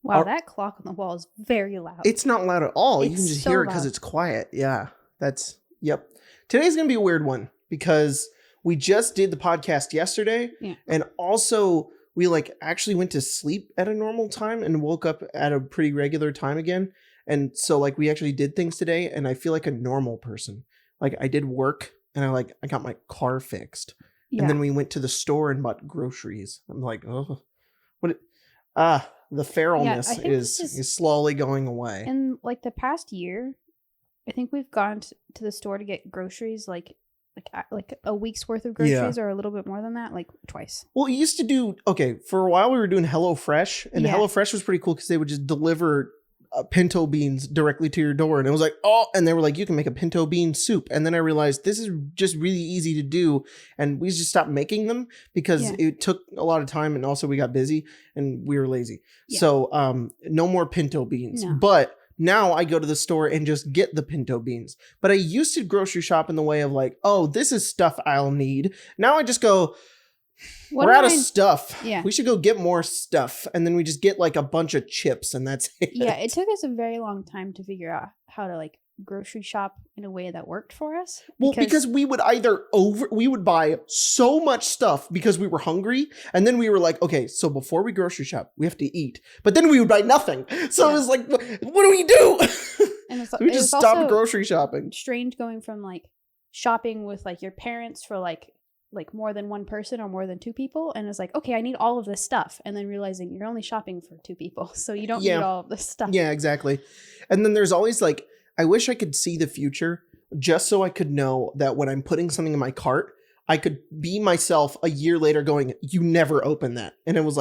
Wow, that clock on the wall is very loud. It's not loud at all. You can just so hear it because loud. it's quiet. Yeah, yep. Today's going to be a weird one because we just did the podcast yesterday. Yeah. And also we actually went to sleep at a normal time and woke up at a pretty regular time again. And so we actually did things today and I feel like a normal person. I did work and I got my car fixed. Yeah. And then we went to the store and bought groceries. I'm like, oh, the feralness is slowly going away. In the past year, I think we've gone to the store to get groceries like a week's worth of groceries or a little bit more than that, twice. Well, it used to do, for a while we were doing HelloFresh and HelloFresh was pretty cool because they would just deliver pinto beans directly to your door. And it was and they were you can make a pinto bean soup. And then I realized this is just really easy to do. And we just stopped making them because it took a lot of time. And also we got busy and we were lazy. Yeah. So no more pinto beans. No. But now I go to the store and just get the pinto beans. But I used to grocery shop in the way of this is stuff I'll need. Now I just go, we're out of stuff. Yeah. We should go get more stuff. And then we just get a bunch of chips and that's it. Yeah, it took us a very long time to figure out how to grocery shop in a way that worked for us. Well, because we would we would buy so much stuff because we were hungry. And then we were okay, so before we grocery shop, we have to eat. But then we would buy nothing. So it was what do we do? And we just stopped grocery shopping. Strange going from shopping with your parents for more than one person or more than two people. And it's okay, I need all of this stuff. And then realizing you're only shopping for two people. So you don't need all of this stuff. Yeah, exactly. And then there's always I wish I could see the future just so I could know that when I'm putting something in my cart, I could be myself a year later going, you never open that. And it was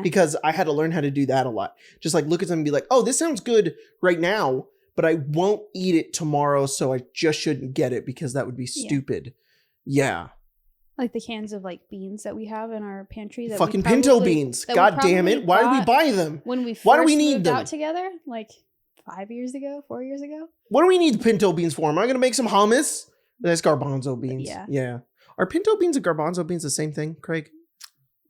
because I had to learn how to do that a lot. Just look at something and be oh, this sounds good right now, but I won't eat it tomorrow. So I just shouldn't get it because that would be stupid. Yeah. The cans of beans that we have in our pantry. That fucking pinto beans. God damn it. Why did we buy them? When we first Why do we need moved them? Out together, 4 years ago. What do we need pinto beans for? Am I going to make some hummus? That's garbanzo beans. Yeah. Are pinto beans and garbanzo beans the same thing, Craig?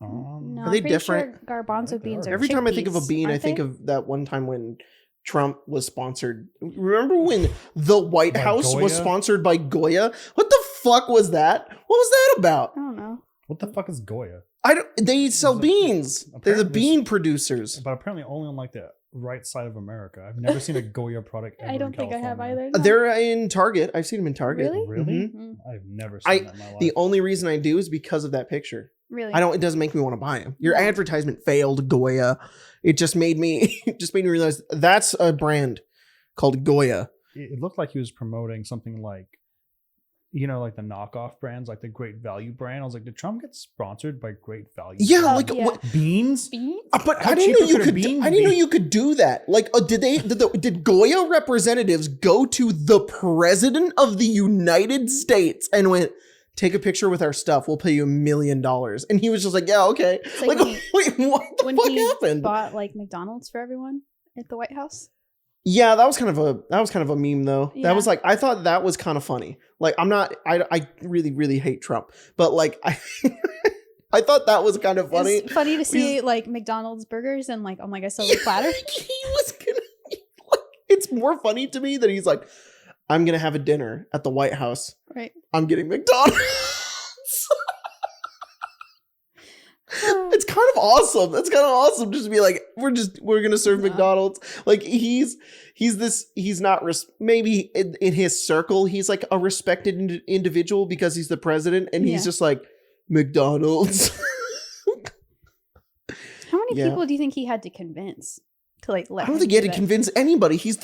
No, are they different? Sure garbanzo beans are every time I think of a bean, I think of that one time when Trump was sponsored. Remember when the White House was sponsored by Goya? What the fuck was that? What was that about? I don't know. What the fuck is Goya? They sell beans. They're the bean producers. But apparently only on the right side of America. I've never seen a Goya product ever. I don't think I have either. No. They're in Target. I've seen them in Target. Really? Mm-hmm. I've never seen that in my life. The only reason I do is because of that picture. Really? It doesn't make me want to buy them. Your advertisement failed, Goya. It just made me realize that's a brand called Goya. It looked like he was promoting something the knockoff brands, the Great Value brand. I was did Trump get sponsored by Great Value? Yeah, What, beans? But I didn't know you could. I didn't know you could do that. Did Goya representatives go to the president of the United States and went, take a picture with our stuff, we'll pay you $1 million? And he was just yeah, okay. Wait, what the fuck happened? Bought McDonald's for everyone at the White House. Yeah, that was kind of a meme though. Yeah. That was I thought that was kind of funny. I really, really hate Trump, but I thought that was kind of funny. It's funny to see McDonald's burgers and oh my god, silver platter. He was gonna. It's more funny to me that he's I'm gonna have a dinner at the White House. Right. I'm getting McDonald's. It's kind of awesome. That's kind of awesome. Just to be we're gonna serve McDonald's. He's not maybe in his circle he's a respected individual because he's the president, and he's just McDonald's. How many people do you think he had to convince to let I don't think he had to convince anybody. He was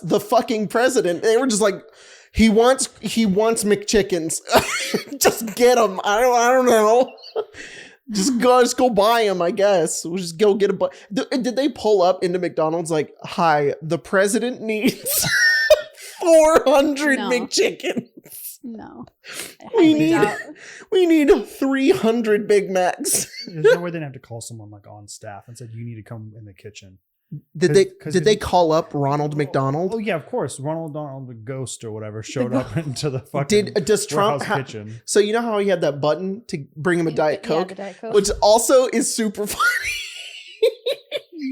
the fucking president. They were just he wants McChickens. Just get them. I don't know. Just go buy them, I guess. We'll just go get a did they pull up into McDonald's hi, the president needs 400 McChickens. No. We need 300 Big Macs. There's no way they'd have to call someone on staff and said, you need to come in the kitchen. Did they call up Ronald McDonald? Oh yeah, of course. Ronald McDonald, the ghost or whatever, showed up into the fucking does Trump kitchen. So you know how he had that button to bring him a Diet Coke, the Diet Coke, which also is super funny.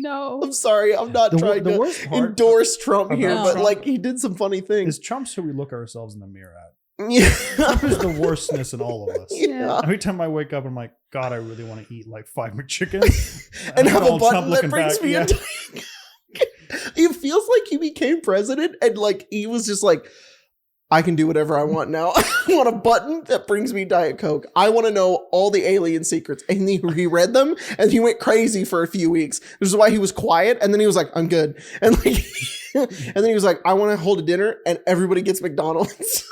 No, I'm sorry, I'm not trying to endorse Trump here, but like he did some funny things. Is Trump's who we look ourselves in the mirror at. Yeah. Trump is the worstnest in all of us. Yeah. Every time I wake up, I'm like, God, I really want to eat like 5 McChickens and have a button that brings me into. It feels like he became president and like he was just like, I can do whatever I want now. I want a button that brings me Diet Coke. I want to know all the alien secrets. And he read them and he went crazy for a few weeks. This is why he was quiet. And then he was like, I'm good. And like, and then he was like, I want to hold a dinner and everybody gets McDonald's.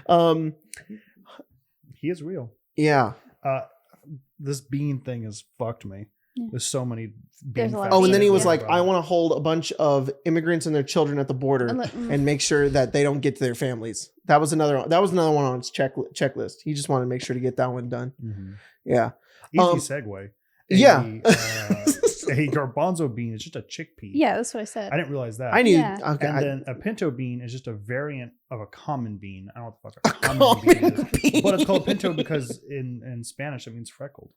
Yeah. He is real. Yeah. This bean thing has fucked me. Yeah. There's so many bean facts. Oh, and then he was like, I want to hold a bunch of immigrants and their children at the border and make sure that they don't get to their families. That was another one on his checklist. He just wanted to make sure to get that one done. Mm-hmm. Yeah. Easy segue. A garbanzo bean is just a chickpea. Yeah, that's what I said. I didn't realize that. I knew. Yeah. Okay, and then a pinto bean is just a variant of a common bean. I don't know what the fuck a common bean is. But it's called pinto because in Spanish it means freckled.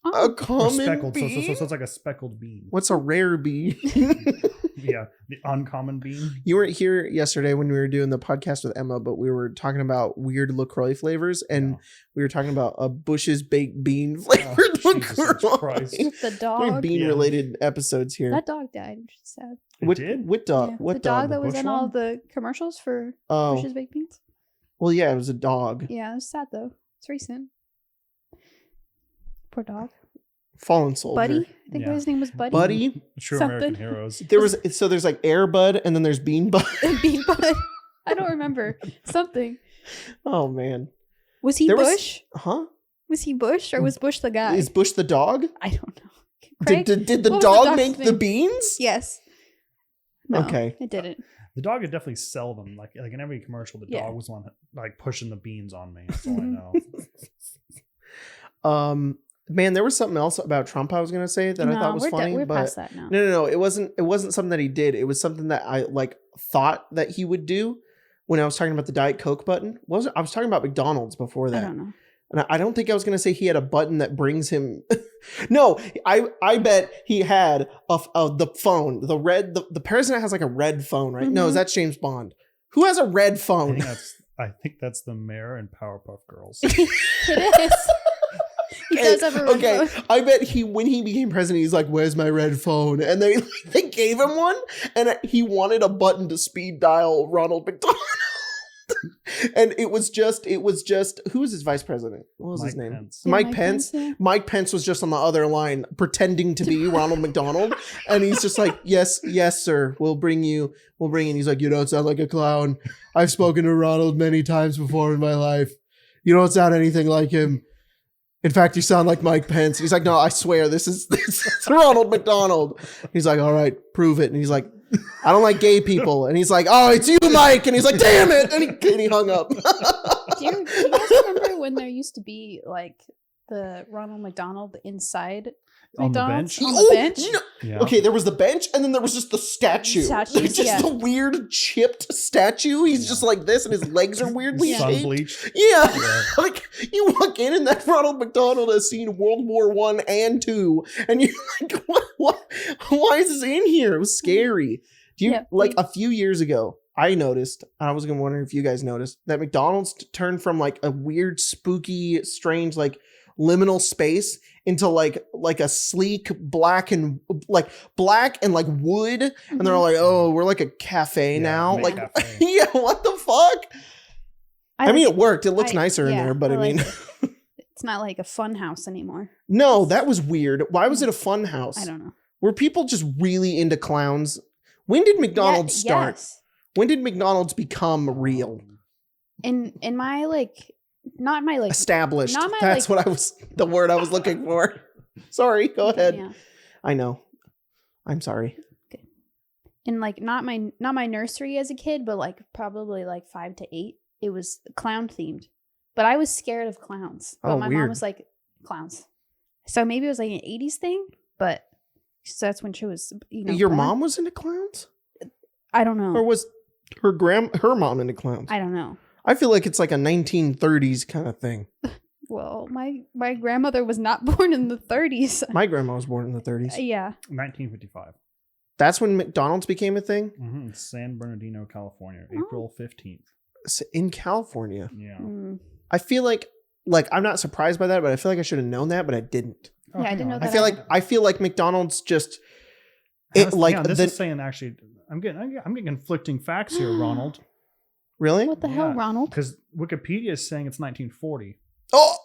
A common speckled, bean? So it's like a speckled bean. What's a rare bean? Yeah, the uncommon bean. You weren't here yesterday when we were doing the podcast with Emma, but we were talking about weird LaCroix flavors, and we were talking about a Bush's baked bean flavored LaCroix. The dog. Bean-related episodes here. That dog died, which is sad. What dog? Yeah. What the dog? dog that was in all the commercials for Bush's baked beans? Well, yeah, it was a dog. Yeah, it was sad, though. It's recent. Poor dog. Fallen soldier. Buddy? I think his name was Buddy. Buddy? True American heroes. There's like Air Bud and then there's Bean Bud. Bean Bud. I don't remember. Something. Oh, man. Was he Bush? Huh? Was he Bush or was Bush the guy? Is Bush the dog? I don't know. Craig, did the dog make the beans? Yes. No, okay. It didn't. The dog would definitely sell them. Like in every commercial, the dog was one like pushing the beans on me. That's all I know. Man, there was something else about Trump I was gonna say that I thought was funny. We're but past that now. No. It wasn't something that he did. It was something that I like thought that he would do when I was talking about the Diet Coke button. I was talking about McDonald's before that. I don't know. And I don't think I was gonna say he had a button that brings him. No, I bet he had the phone, the person that has like a red phone, right? Mm-hmm. No, that's James Bond. Who has a red phone? I think that's the mayor in Powerpuff Girls. It is. He does have a red phone. I bet when he became president, he's like, "Where's my red phone?" And they gave him one, and he wanted a button to speed dial Ronald McDonald. And it was just who was his vice president? What was his name? Pence. Yeah, Mike Pence. Yeah. Mike Pence was just on the other line pretending to be Ronald McDonald, and he's just like, yes, sir, we'll bring in. He's like, you don't sound like a clown. I've spoken to Ronald many times before in my life. You don't sound anything like him. In fact, you sound like Mike Pence. He's like, no, I swear this is Ronald McDonald. He's like, all right, prove it. And he's like, I don't like gay people. And he's like, oh, it's you, Mike. And he's like, damn it. And he hung up. Do you guys remember when there used to be like the Ronald McDonald inside McDonald's? On the bench? No. Yeah. Okay, there was the bench and then there was just the statue. Just a weird chipped statue. He's just like this and his legs are weirdly shaped. Bleached. Yeah. Like you walk in and that Ronald McDonald has seen World War I and II. And you're like, what? Why is this in here? It was scary. A few years ago, I noticed, I was going to wonder if you guys noticed, that McDonald's turned from like a weird, spooky, strange, like liminal space into like a sleek black and like wood. And they're like, oh, we're like a cafe now. Like, cafe. Yeah, what the fuck? I mean, it worked. It looks nicer in there, but I mean, it's not like a fun house anymore. No, that was weird. Why was it a fun house? I don't know. Were people just really into clowns? When did McDonald's start? Yes. When did McDonald's become real? In my not my established. That's what the word I was looking for. Sorry, go ahead. Yeah. I know. I'm sorry. Okay. In not my nursery as a kid, but like probably like 5 to 8, it was clown themed. But I was scared of clowns. But my mom was like, clowns. So maybe it was like an 80s thing, but So that's when she was, Your born. mom was into clowns? I don't know. Or was her mom into clowns? I don't know. I feel like it's like a 1930s kind of thing. Well, my grandmother was not born in the 30s. My grandma was born in the 30s. Yeah. 1955. That's when McDonald's became a thing? Mm-hmm. San Bernardino, California, April 15th. In California. Yeah. I feel like I'm not surprised by that, but I feel like I should have known that, but I didn't. Yeah, I didn't know that. I feel like McDonald's just this is saying actually I'm getting conflicting facts here, Ronald. Really? What the hell, Ronald? Because Wikipedia is saying it's 1940. Oh,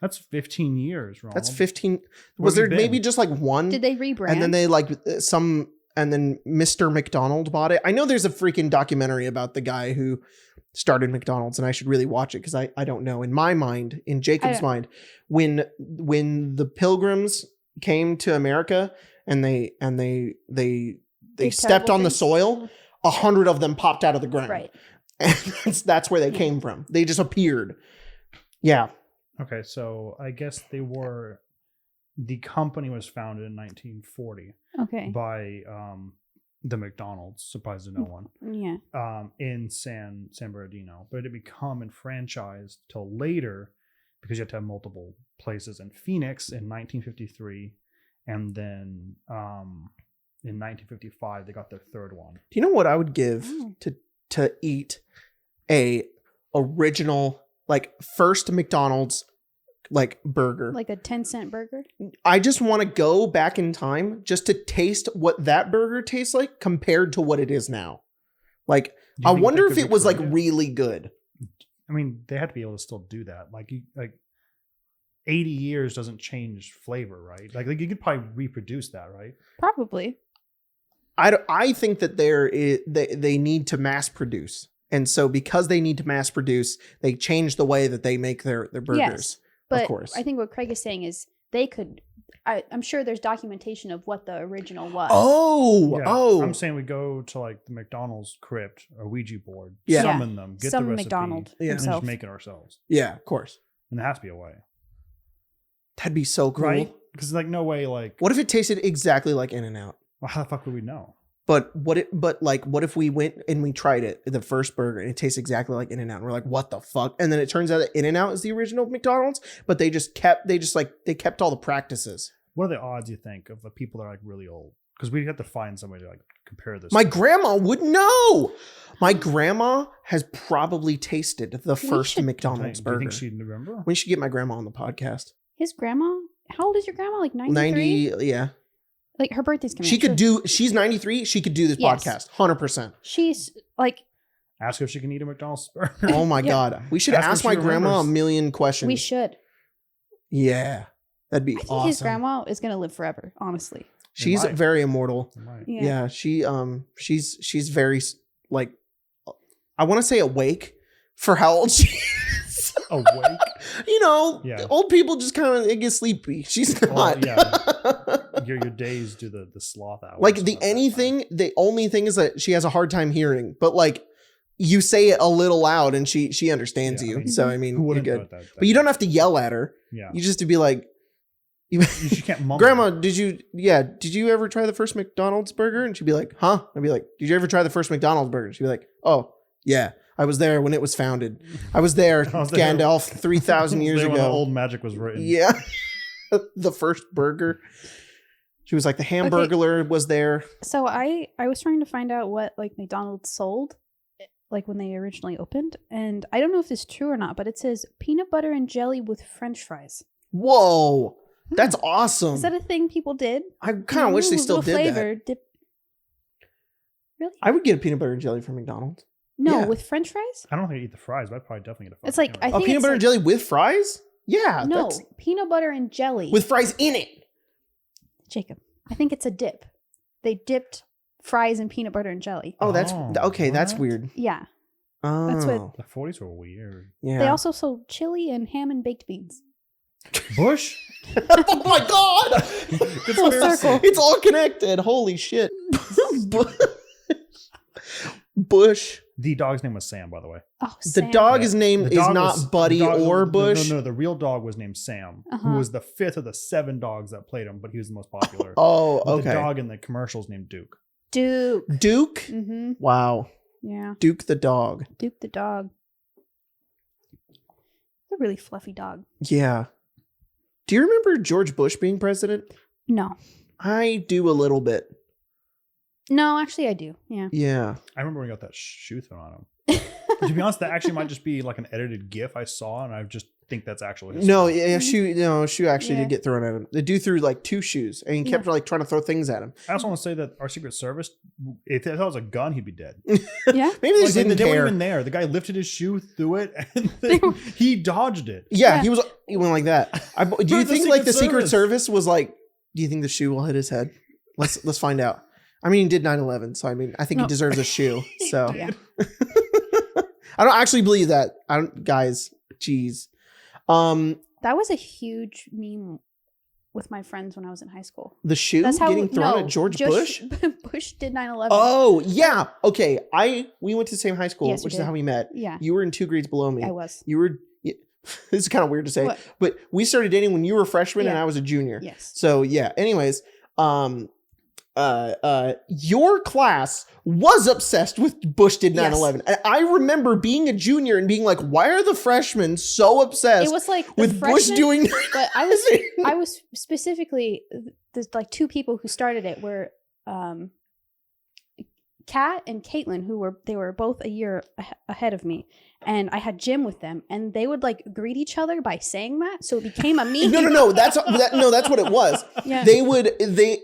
that's 15 years, Ronald. That's 15. Was there maybe just like one? Did they rebrand? And then they and then Mr. McDonald bought it. I know there's a freaking documentary about the guy who started McDonald's, and I should really watch it because I don't know. In my mind, in Jacob's mind, when the Pilgrims came to America and they stepped on the soil, 100 of them popped out of the ground. Right. And that's where they came from. They just appeared. Yeah. Okay, so I guess the company was founded in 1940. Okay. By the McDonald's, surprise to no one. Yeah. In San Bernardino, but it didn't become franchised till later because you had to have multiple places in Phoenix in 1953, and then in 1955 they got their third one. Do you know what I would give to eat a original first McDonald's burger? Like a 10-cent burger? I just want to go back in time just to taste what that burger tastes like compared to what it is now. I wonder if it was really good. I mean, they had to be able to still do that. 80 years doesn't change flavor, right? You could probably reproduce that, right? Probably. I think that they need to mass produce. And so because they need to mass produce, they change the way that they make their burgers. Yes, but of course. I think what Craig is saying is they could. I'm sure there's documentation of what the original was. I'm saying we go to the McDonald's crypt or Ouija board, yeah. summon them, get the recipe, McDonald and himself. just make it ourselves. Yeah, of course. And there has to be a way. That'd be so cool. Right? Because no way What if it tasted exactly like In-N-Out? Well, how the fuck would we know? But what if we went and we tried it, the first burger, and it tastes exactly like In-N-Out, and we're like, what the fuck? And then it turns out that In-N-Out is the original McDonald's, but they kept all the practices. What are the odds, you think, of the people that are really old? Because we have to find somebody to compare this. My grandma would know. My grandma has probably tasted the first McDonald's burger. Do you think she'd remember? We should get my grandma on the podcast. His grandma? How old is your grandma? 93? 90, yeah. Her birthday's coming. She's 93. She could do this podcast. 100%. She's ask her if she can eat a McDonald's burger. Oh my God. We should ask my grandma a million questions. We should. Yeah. That'd be awesome. His grandma is going to live forever, honestly. She's very immortal. Yeah. She's very I want to say awake for how old she is. Awake? Old people just kind of get sleepy. She's not. Well, yeah. Your days do the sloth hours. The only thing is that she has a hard time hearing, but you say it a little loud and she understands you. So I mean, you're good. But you don't have to yell at her. Yeah. You just to be like, she can't mumble. Grandma, did you ever try the first McDonald's burger? And she'd be like, huh? I'd be like, did you ever try the first McDonald's burger? She'd be like, oh yeah, I was there when it was founded. I was there, Gandalf, 3,000 years ago. When the old magic was written. Yeah. The first burger. She was like, the Hamburglar was there. So I was trying to find out what McDonald's sold when they originally opened, and I don't know if this is true or not, but it says peanut butter and jelly with French fries. Whoa. That's awesome. Is that a thing people did? I kind of wish they still did flavor, that. Really? I would get a peanut butter and jelly from McDonald's. No, with French fries? I don't think I'd eat the fries, but I'd probably definitely get a fries. It's like, I think peanut butter and jelly with fries? Yeah. No, peanut butter and jelly. With fries in it. Jacob, I think it's a dip. They dipped fries in peanut butter and jelly. Oh, that's okay. What? That's weird. Yeah. Oh. That's what the 40s were weird. Yeah. They also sold chili and ham and baked beans. Bush? Oh my God! Full circle. It's all connected. Holy shit. Bush. The dog's name was Sam, by the way. Oh, The Sam. dog's name is not Buddy or Bush. No, the real dog was named Sam, who was the 5th of the 7 dogs that played him, but he was the most popular. Oh, But okay. The dog in the commercials named Duke. Duke. Duke? Mm-hmm. Wow. Yeah. Duke the dog. Duke the dog. A really fluffy dog. Yeah. Do you remember George Bush being president? No. I do a little bit. No, actually I do. Yeah. Yeah. I remember when he got that shoe thrown on him. But to be honest, that actually might just be like an edited GIF I saw, and I just think that's actually his No, story. yeah, shoe actually Yeah. did get thrown at him. The dude threw like 2 shoes, and he kept like trying to throw things at him. I also want to say that our Secret Service, if that was a gun, he'd be dead. Yeah. Maybe they just didn't they weren't care. even there. The guy lifted his shoe, threw it, and then he dodged it. Yeah, Yeah. he went like that. Do you The think like the Secret Secret Service was like? Do you think the shoe will hit his head? Let's find out. I mean, he did 9/11, so I mean, I think he No. deserves a shoe. So Yeah. I don't actually believe that. I don't, guys. Jeez. That was a huge meme with my friends when I was in high school. The shoe getting thrown at George Bush. Bush did 9/11. Oh yeah. Okay. We went to the same high school, Yes, we which is did. how we met. Yeah. You were in 2 grades below me. I was. You were. Yeah, this is kind of weird to say, What? but we started dating when you were a freshman and Yeah. I was a junior. Yes. So yeah. Anyways, your class was obsessed with Bush did 9/11. And I remember being a junior and being like, why are the freshmen so obsessed It was like the with Bush freshmen, doing but I was specifically there's like 2 people who started it were Kat and Caitlin, they were both a year ahead of me, and I had gym with them, and they would like greet each other by saying that, so it became a meme. No, that's what it was. Yeah. They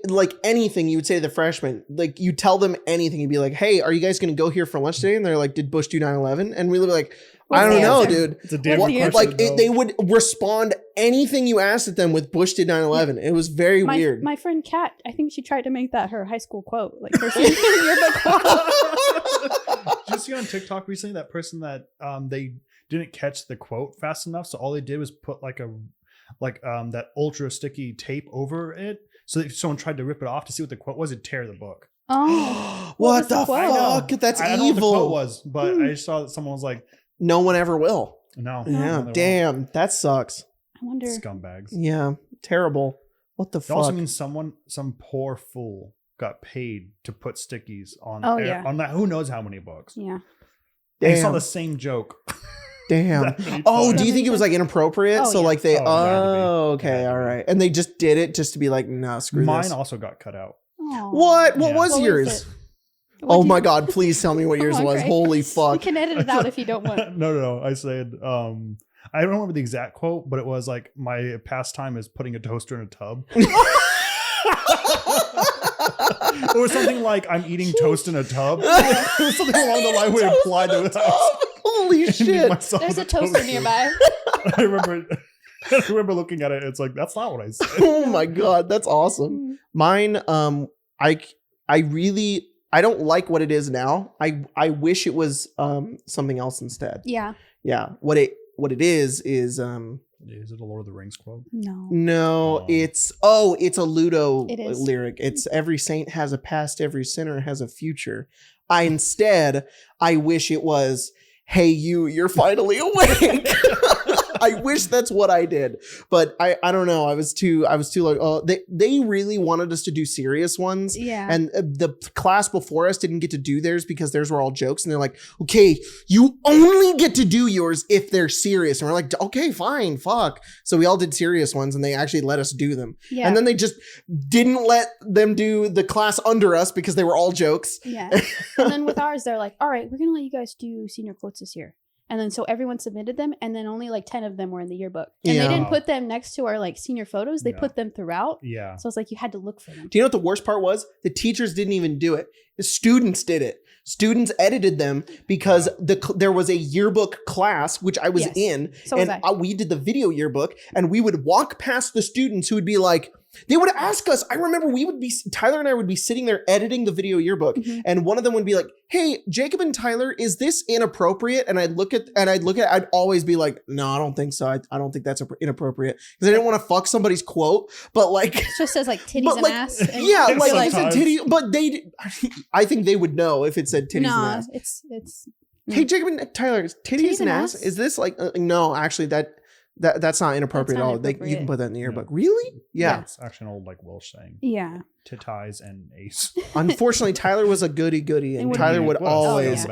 like anything you would say to the freshmen, like you tell them anything, you'd be like, hey, are you guys going to go here for lunch today? And they're like, did Bush do 9/11? And we would be like, What's I don't the know, answer? dude. It's a damn What's good the question. Like though. they would respond anything you asked at them with Bush did 9/11. It was very weird. My friend Kat, I think she tried to make that her high school quote, like her senior yearbook quote. Did you see on TikTok recently that person that they didn't catch the quote fast enough, so all they did was put like that ultra sticky tape over it, so that if someone tried to rip it off to see what the quote was, it'd tear the book. Oh, what was the the quote? fuck? That's I don't know what the quote evil. was, but I just saw that someone was like, No one ever will. "No, Yeah, they damn, that sucks. I wonder. won't. Scumbags." Yeah, terrible. What the It also fuck? means some poor fool got paid to put stickies on Oh, yeah. on that who knows how many books. Yeah. And I saw Damn. the same joke. Damn. that many Oh, times. do you think it was like inappropriate? Oh, So yeah. like they, Oh, it had to be. oh, It okay, had to all be. right. And they just did it just to be like, nah, screw Mine this. also got cut out. Aw. What? What Yeah. was What was yours? it? Oh my God, please tell me what yours Oh, was. great. Holy You fuck. can edit it out if you don't want. No. I said, I don't remember the exact quote, but it was like, my pastime is putting a toaster in a tub. Or something like, I'm eating toast in a tub. It was something along the line where it applied to the house. Holy shit. There's a toaster nearby. I remember looking at it. It's like, that's not what I said. Oh my God, that's awesome. Mine, I don't like what it is now. I wish it was something else instead. Yeah. Yeah. What it is Is it a Lord of the Rings quote? No. no, Oh. it's a Ludo It is. lyric. It's every saint has a past, every sinner has a future. I wish it was, hey you're finally awake. I wish that's what I did, but I don't know. I was too like, oh, they really wanted us to do serious ones. Yeah. And the class before us didn't get to do theirs because theirs were all jokes. And they're like, okay, you only get to do yours if they're serious. And we're like, okay, fine, fuck. So we all did serious ones and they actually let us do them. Yeah. And then they just didn't let them do the class under us because they were all jokes. Yeah. And then with ours, they're like, all right, we're going to let you guys do senior quotes this year. And then so everyone submitted them, and then only like 10 of them were in the yearbook. And Yeah. they didn't put them next to our like senior photos. They Yeah. put them throughout. Yeah. So it's like you had to look for them. Do you know what the worst part was? The teachers didn't even do it. The students did it. Students edited them because there was a yearbook class, which I was Yes. in, So was and I. we did the video yearbook, and we would walk past the students who would be like, they would ask us. I remember Tyler and I would be sitting there editing the video yearbook, Mhm. and one of them would be like, hey, Jacob and Tyler, is this inappropriate? And I'd always be like, no, I don't think so. I don't think that's inappropriate, because I didn't want to fuck somebody's quote, but like, It just says like titties but and like, ass. And yeah, it's like Sometimes. it said titty, but I think they would know if it said titties no, and ass. it's Hey, Jacob and Tyler, titties and ass? Is this like, no, actually that's not inappropriate at all. You can put that in the yearbook. Really? Yeah. It's actually an old like Welsh saying. Yeah. Titties and ace. Unfortunately, Tyler was a goody, and Tyler would always.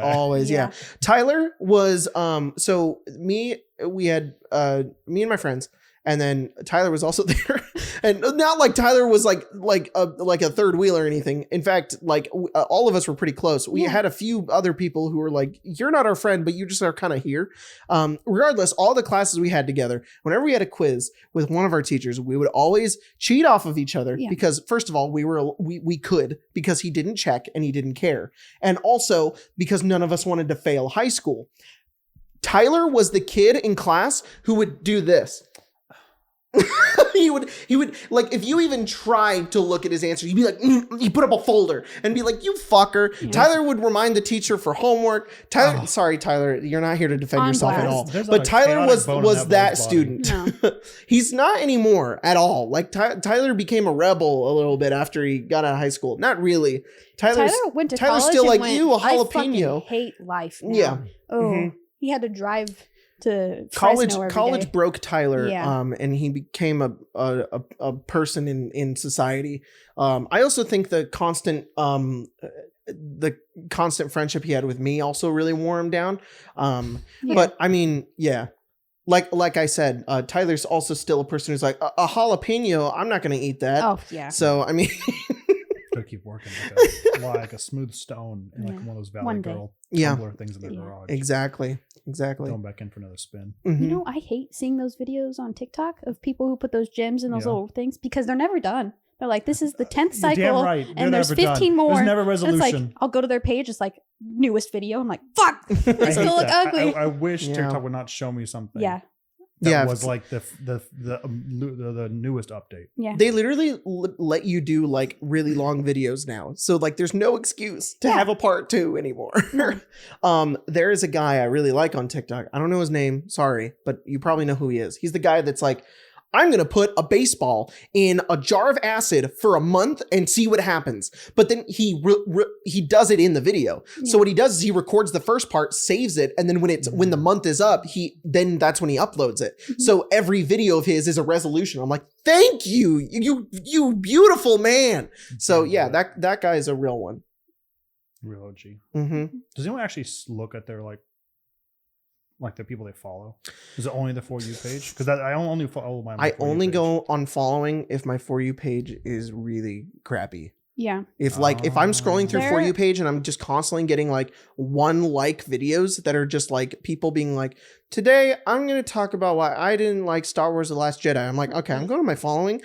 Yeah. Tyler was, so me and my friends, and then Tyler was also there. And not like Tyler was like a third wheel or anything. In fact, like all of us were pretty close. We had a few other people who were like, you're not our friend, but you just are kind of here. Regardless, all the classes we had together, whenever we had a quiz with one of our teachers, we would always cheat off of each other because first of all, we could because he didn't check and he didn't care. And also because none of us wanted to fail high school. Tyler was the kid in class who would do this. he would like, if you even tried to look at his answer, he'd be like, he'd put up a folder and be like, you fucker. Yeah. Tyler would remind the teacher for homework. Tyler, sorry, Tyler, you're not here to defend yourself at all. But Tyler was that student. No. He's not anymore at all. Like Tyler became a rebel a little bit after he got out of high school. Not really. Tyler went to college. Tyler's still like, you a jalapeno. I hate life now. Yeah. Oh, he had to drive to college broke Tyler, and he became a person in society. I also think the constant friendship he had with me also really wore him down. But I mean, like I said, Tyler's also still a person who's like a jalapeno. I'm not going to eat that. Oh yeah. So I mean. Gotta keep working like a smooth stone and like one of those Valley Girl Tumblr things in their garage. Exactly. Going back in for another spin. Mm-hmm. You know, I hate seeing those videos on TikTok of people who put those gems in those little things because they're never done. They're like, this is the 10th cycle, and there's 15 more. There's never resolution. And it's like, I'll go to their page. It's like newest video. I'm like, fuck, they still look ugly. I wish TikTok would not show me something. Yeah. That was like the newest update. Yeah, they literally let you do like really long videos now, so like there's no excuse to have a part 2 anymore. There is a guy I really like on TikTok. I don't know his name, sorry, but you probably know who he is. He's the guy that's like, I'm going to put a baseball in a jar of acid for a month and see what happens. But then he does it in the video. Yeah. So what he does is he records the first part, saves it, and then when the month is up, that's when he uploads it. Mm-hmm. So every video of his is a resolution. I'm like, thank you, you beautiful man. So yeah, that guy is a real one. Real OG. Mm-hmm. Does anyone actually look at their like the people they follow? Is it only the For You page? Because I only follow my I only go on following if my For You page is really crappy. Yeah. If I'm scrolling through For You page and I'm just constantly getting like one like videos that are just like people being like, today I'm going to talk about why I didn't like Star Wars The Last Jedi. I'm like, okay, I'm going to my following.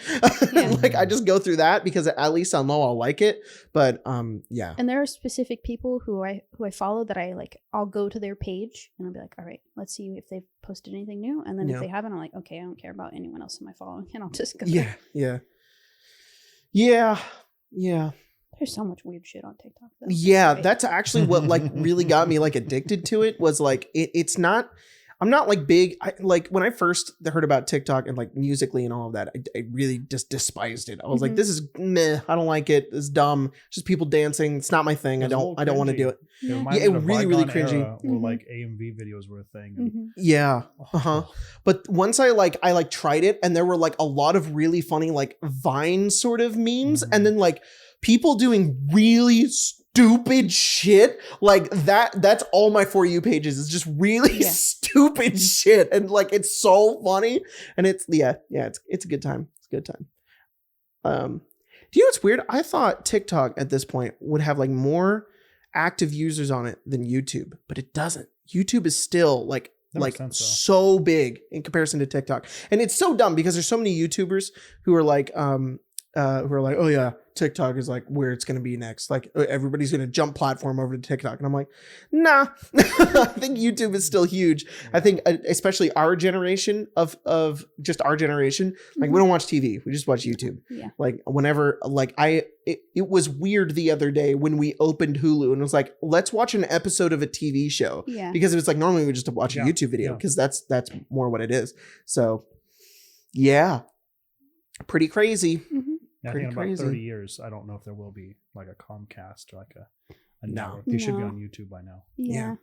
Like I just go through that because at least I'll know I'll like it. But yeah. And there are specific people who I follow that I'll go to their page and I'll be like, all right, let's see if they've posted anything new. And then if they haven't, I'm like, okay, I don't care about anyone else in my following, and I'll just go. Yeah. There's so much weird shit on TikTok. Yeah, that's actually what like really got me like addicted to it was like it's not. I'm not like big. Like when I first heard about TikTok and like Musically and all of that, I really just despised it. I was like, this is meh. I don't like it. It's dumb. It's just people dancing. It's not my thing. I don't want to do it. It really cringy. Where like AMV videos were a thing. And, yeah. But once I tried it, and there were like a lot of really funny like Vine sort of memes, and then like people doing really stupid shit like that's all my For You pages is just really stupid shit, and like it's so funny, and it's a good time. It's a good time. Do you know what's weird? I thought TikTok at this point would have like more active users on it than YouTube, but it doesn't. YouTube is still like so big in comparison to TikTok, and it's so dumb because there's so many YouTubers who are like oh yeah, TikTok is like where it's going to be next. Like everybody's going to jump platform over to TikTok. And I'm like, nah, I think YouTube is still huge. I think especially our generation of just our generation, like we don't watch TV. We just watch YouTube. Yeah. Like whenever, like it was weird the other day when we opened Hulu and it was like, let's watch an episode of a TV show. Yeah. Because it was like, normally we just watch a YouTube video because that's more what it is. So yeah, pretty crazy. Mm-hmm. I think in about 30 years, I don't know if there will be like a Comcast or like a network. They should be on YouTube by now. Yeah.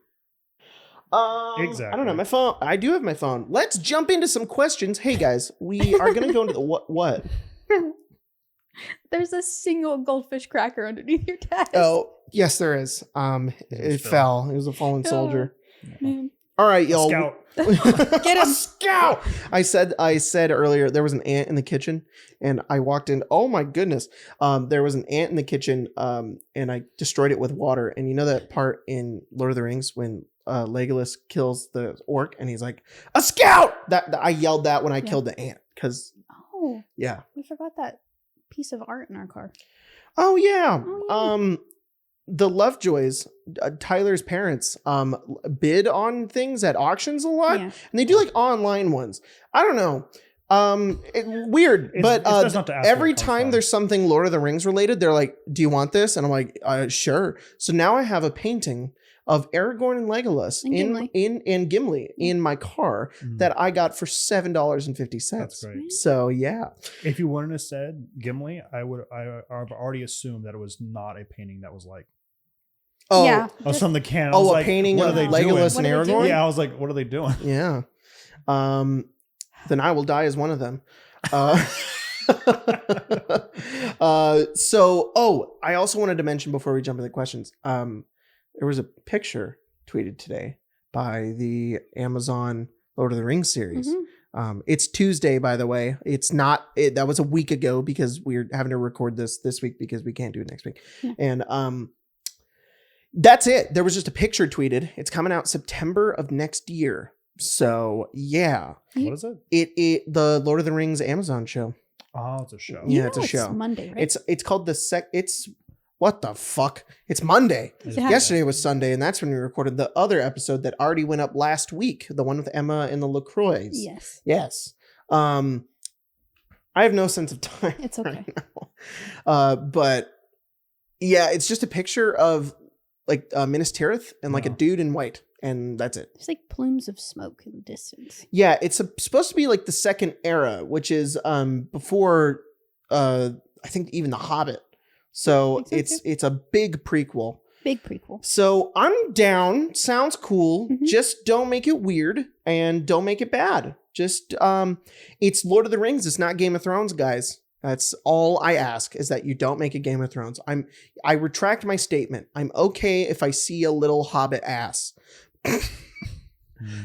Exactly. I don't know my phone. I do have my phone. Let's jump into some questions. Hey guys, we are going to go into the what? There's a single goldfish cracker underneath your desk. Oh, yes, there is. It fell. It was a fallen soldier. Man. All right, y'all. Scout. Get him. A scout. I said earlier there was an ant in the kitchen, and I walked in. Oh my goodness. There was an ant in the kitchen, and I destroyed it with water. And you know that part in Lord of the Rings when Legolas kills the orc, and he's like, "A scout!" That I yelled that when I killed the ant, because We forgot that piece of art in our car. Oh yeah. The Lovejoys, Tyler's parents, bid on things at auctions a lot, and they do like online ones. I don't know. Weird, but every time there's something Lord of the Rings related, they're like, "Do you want this?" And I'm like, "Sure." So now I have a painting of Aragorn and Legolas in Gimli in my car that I got for $7.50. That's great. So yeah, if you wouldn't have said Gimli, I've already assumed that it was not a painting that was like. Oh, yeah. I was from the canon. Oh, a painting of Legolas and Aragorn? Yeah, I was like, what are they doing? Yeah. Then I will die as one of them. I also wanted to mention before we jump into the questions, there was a picture tweeted today by the Amazon Lord of the Rings series. It's Tuesday, by the way. It's not, that was a week ago because we're having to record this week because we can't do it next week. Yeah. And, that's it. There was just a picture tweeted. It's coming out September of next year. So yeah. What is it? The Lord of the Rings Amazon show. Oh, it's a show. Yeah, it's a show. It's Monday, right? It's called it's what the fuck? It's Monday. Yeah. Yesterday was Sunday, and that's when we recorded the other episode that already went up last week, the one with Emma and the LaCroix. Yes. I have no sense of time. It's okay. Right now. But yeah, it's just a picture of like Minas Tirith and like a dude in white, and that's it. There's like plumes of smoke in the distance. Yeah, it's supposed to be like the second era, which is before I think even The Hobbit. So it's a big prequel. Big prequel. So I'm down. Sounds cool. Just don't make it weird and don't make it bad. Just it's Lord of the Rings. It's not Game of Thrones, guys. That's all I ask, is that you don't make a Game of Thrones. I retract my statement. I'm okay if I see a little Hobbit ass.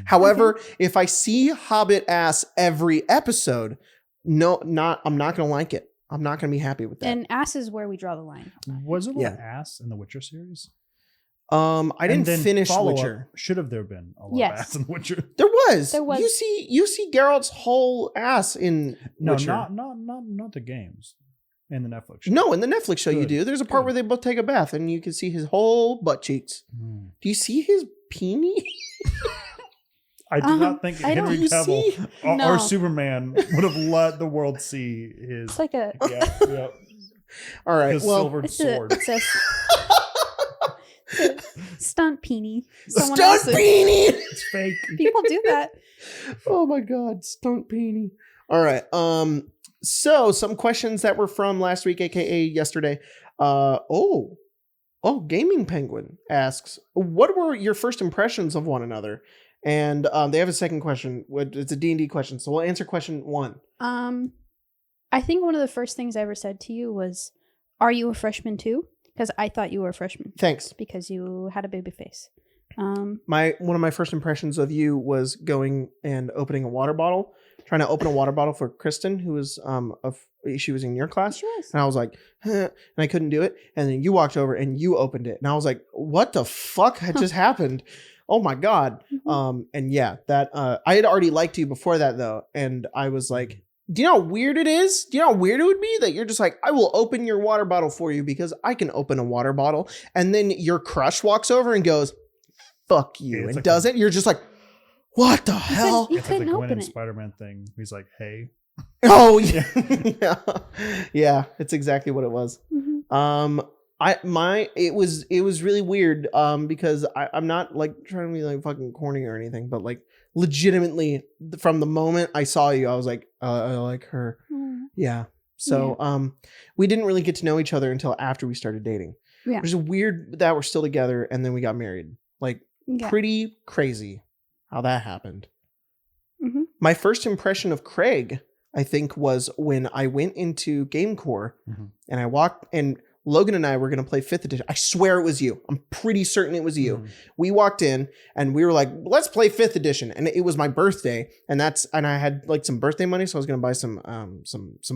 However, if I see Hobbit ass every episode, I'm not going to like it. I'm not going to be happy with that. And ass is where we draw the line. Was there an ass in the Witcher series? I didn't finish Witcher. Should have there been a lot of ass in Witcher? There was. You see Geralt's whole ass in Witcher. Not the games. In the Netflix show. No, in the Netflix show you do. There's a part where they both take a bath and you can see his whole butt cheeks. Do you see his peenie? I do not think Henry Cavill or Superman would have let the world see his. It's like a all right. His silver sword. Stunt peenie. Stunt peenie. It's fake. People do that. Oh my god, stunt peenie. All right. So some questions that were from last week, aka yesterday. Gaming Penguin asks, what were your first impressions of one another? And they have a second question. It's a D&D question, so we'll answer question 1. I think one of the first things I ever said to you was, "Are you a freshman too?" Because I thought you were a freshman. Thanks. Because you had a baby face. One of my first impressions of you was going and opening a water bottle, trying to open a water bottle for Kristen, who was she was in your class. She was. And I was like, and I couldn't do it. And then you walked over and you opened it, and I was like, what the fuck had just happened? Oh my god. And yeah, that I had already liked you before that though, and I was like, do you know how weird it is? Do you know how weird it would be that you're just like, I will open your water bottle for you because I can open a water bottle, and then your crush walks over and goes, fuck you, and does it. You're just like, what the hell? You couldn't like the open Gwen it. Spider-Man thing. He's like, hey. Oh yeah. Yeah, it's exactly what it was. It was really weird because I'm not like trying to be like fucking corny or anything, but like legitimately from the moment I saw you, I was like, I like her. Yeah. So we didn't really get to know each other until after we started dating. Yeah. It was weird that we're still together and then we got married like Yeah. Pretty crazy how that happened. Mm-hmm. My first impression of Craig, I think, was when I went into GameCore and I walked, and Logan and I were going to play 5th edition. I swear it was you. I'm pretty certain it was you. We walked in and we were like, let's play 5th edition. And it was my birthday. And I had like some birthday money. So I was going to buy some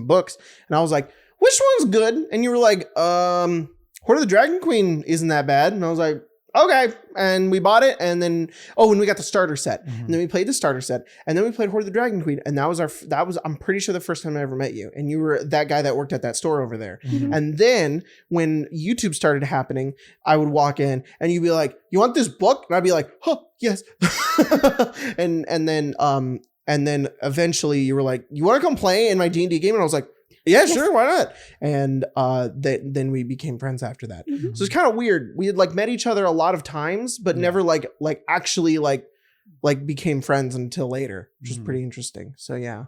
books. And I was like, which one's good? And you were like, Horde of the Dragon Queen isn't that bad. And I was like, okay. And we bought it. And then, and we got the starter set. And then we played the starter set. And then we played Horde of the Dragon Queen. And that was, I'm pretty sure, the first time I ever met you. And you were that guy that worked at that store over there. And then when YouTube started happening, I would walk in and you'd be like, you want this book? And I'd be like, huh, yes. and then eventually you were like, you want to come play in my D&D game? And I was like, yeah, sure, why not? And then we became friends after that. So it's kind of weird. We had like met each other a lot of times, but never like actually like became friends until later, which is pretty interesting. So yeah.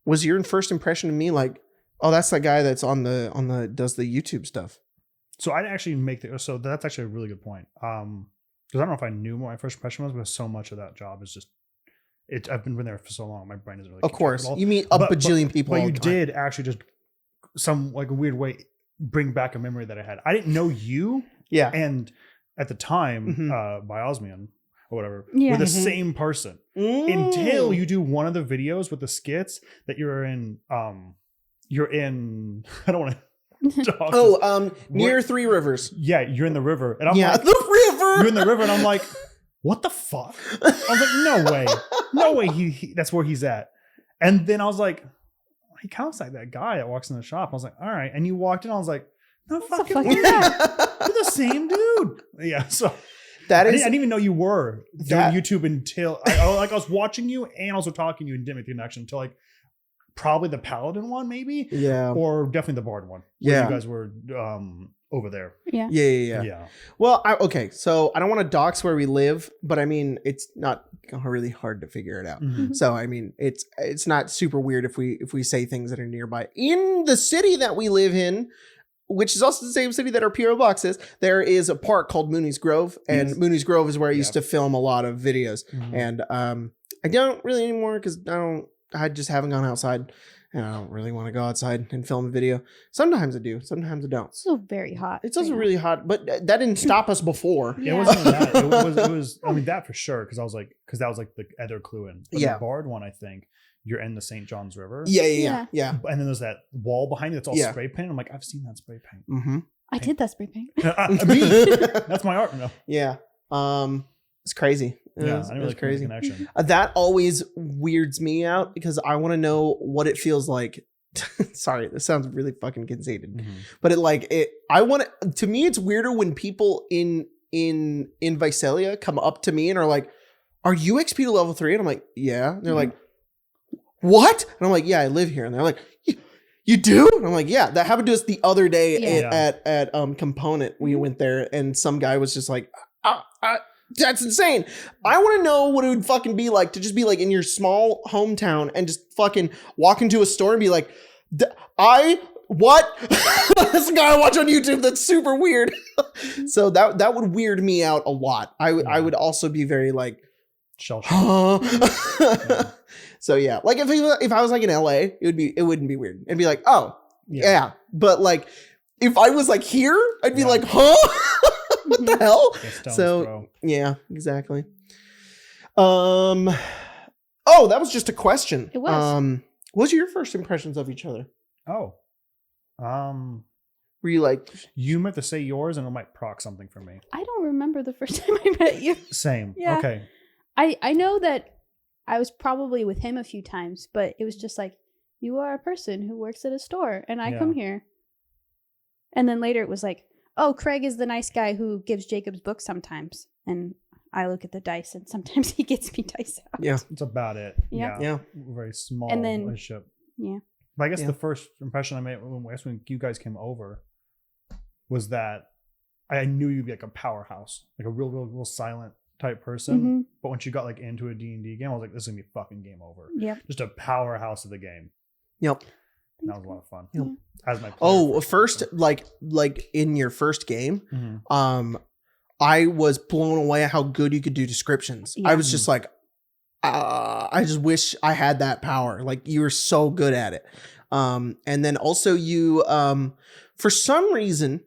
Was your first impression of me like, oh, that's that guy that's on the does the YouTube stuff? So I'd actually so that's actually a really good point. Because I don't know if I knew what my first impression was, but so much of that job is just. I've been there for so long, my brain doesn't really. Of course, you meet a bajillion people. But you did actually just some like a weird way bring back a memory that I had. I didn't know you. Yeah. And at the time, Biosmian or whatever, were the same person until you do one of the videos with the skits that you're in. You're in. I don't want to. Near Three Rivers. Yeah, you're in the river, and I'm like, the river. You're in the river, and I'm like. What the fuck? I was like, no way. He that's where he's at. And then I was like, he kind of looks like that guy that walks in the shop. I was like, all right. And you walked in. I was like, no fucking way. You're the same dude. Yeah. So I didn't even know you were doing YouTube until I was watching you and also talking to you and didn't make the connection until like probably the Paladin one, maybe. Yeah. Or definitely the Bard one. Yeah. You guys were over there. Yeah. Well, so I don't want to dox where we live, but I mean, it's not really hard to figure it out. So I mean, it's not super weird if we say things that are nearby. In the city that we live in, which is also the same city that our P.O Box is, there is a park called Mooney's Grove, and Mooney's Grove is where I used to film a lot of videos. And I don't really anymore because I just haven't gone outside. And I don't really want to go outside and film a video. Sometimes I do. Sometimes I don't. It's still very hot. It's also really hot, but that didn't stop us before. It wasn't that. It was. I mean, that for sure. Because that was like the other clue in. But the Bard one, I think you're in the St. John's River. Yeah. And then there's that wall behind you that's all spray paint. I'm like, I've seen that spray paint. I did that spray paint. That's my art. No. Yeah. It's crazy. I didn't really crazy connection. That always weirds me out because I want to know what it feels like. Sorry, this sounds really fucking conceited, but to me, it's weirder when people in Visalia come up to me and are like, "Are you XP to level 3?" And I'm like, "Yeah." And they're like, "What?" And I'm like, "Yeah, I live here." And they're like, "You do?" And I'm like, "Yeah." That happened to us the other day at Component. We went there and some guy was just like, that's insane. I want to know what it would fucking be like to just be like in your small hometown and just fucking walk into a store and be like, what? That's a guy I watch on YouTube. That's super weird. So that would weird me out a lot. I would also be very like, shell-shocked. So yeah, like if I was like in LA, it wouldn't be weird. It'd be like, oh yeah. But like if I was like here, I'd be like, huh? What the hell? So yeah, exactly. That was just a question. It was. What was your first impressions of each other? Were you like, you meant to say yours and it might proc something for me? I don't remember the first time I met you. Same. Yeah. Okay. I know that I was probably with him a few times, but it was just like, you are a person who works at a store and I come here. And then later it was like, oh, Craig is the nice guy who gives Jacob's books sometimes. And I look at the dice and sometimes he gets me dice out. Yeah. That's about it. Yeah. Very small and then, relationship. Yeah. But I guess the first impression I made when you guys came over was that I knew you'd be like a powerhouse, like a real silent type person. But once you got like into a D&D game, I was like, this is gonna be fucking game over. Yep. Just a powerhouse of the game. Yep. That was a lot of fun. Yeah. As my first like in your first game, I was blown away at how good you could do descriptions. Yeah. I was just like, I just wish I had that power. Like, you were so good at it. And then also you, for some reason,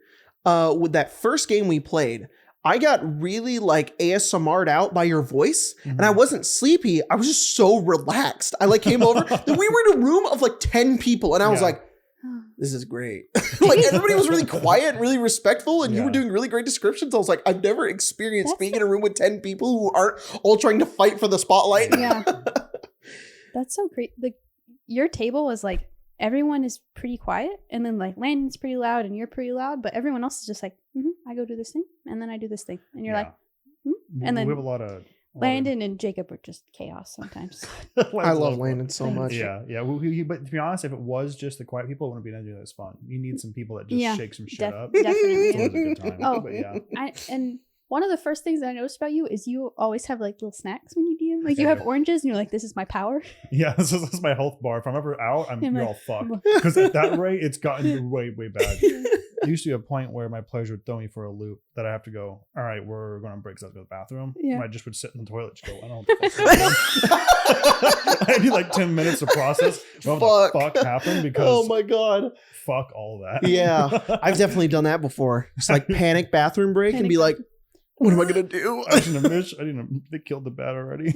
with that first game we played, I got really like ASMR'd out by your voice, and I wasn't sleepy. I was just so relaxed. I like came over, then we were in a room of like 10 people, and I was like, this is great. Like, everybody was really quiet, really respectful, and you were doing really great descriptions. I was like, I've never experienced being in a room with 10 people who aren't all trying to fight for the spotlight. Yeah. That's so great. Like, your table was like, everyone is pretty quiet, and then like Landon's pretty loud and you're pretty loud, but everyone else is just like, I go do this thing and then I do this thing, and you're like, and then we have a lot of Landon and Jacob are just chaos sometimes. I love Landon so much. Yeah. But to be honest, if it was just the quiet people, it wouldn't be anything that's fun. You need some people that just shake some shit up. Definitely. It's always a good time. Oh, but yeah. And one of the first things that I noticed about you is you always have like little snacks when you DM. Like, you have oranges and you're like, this is my power. Yeah, this is my health bar. If I'm ever out, you're all fucked. Because at that rate, it's gotten way, way bad. There used to be a point where my players would throw me for a loop that I have to go, all right, we're going to break, because I have to go to the bathroom. Yeah. And I just would sit in the toilet and just go, I don't know what the fuck I need like 10 minutes to process what the fuck happened, because oh my God. Fuck all that. Yeah. I've definitely done that before. Just like panic bathroom break and be like, what am I gonna do? They killed the bat already.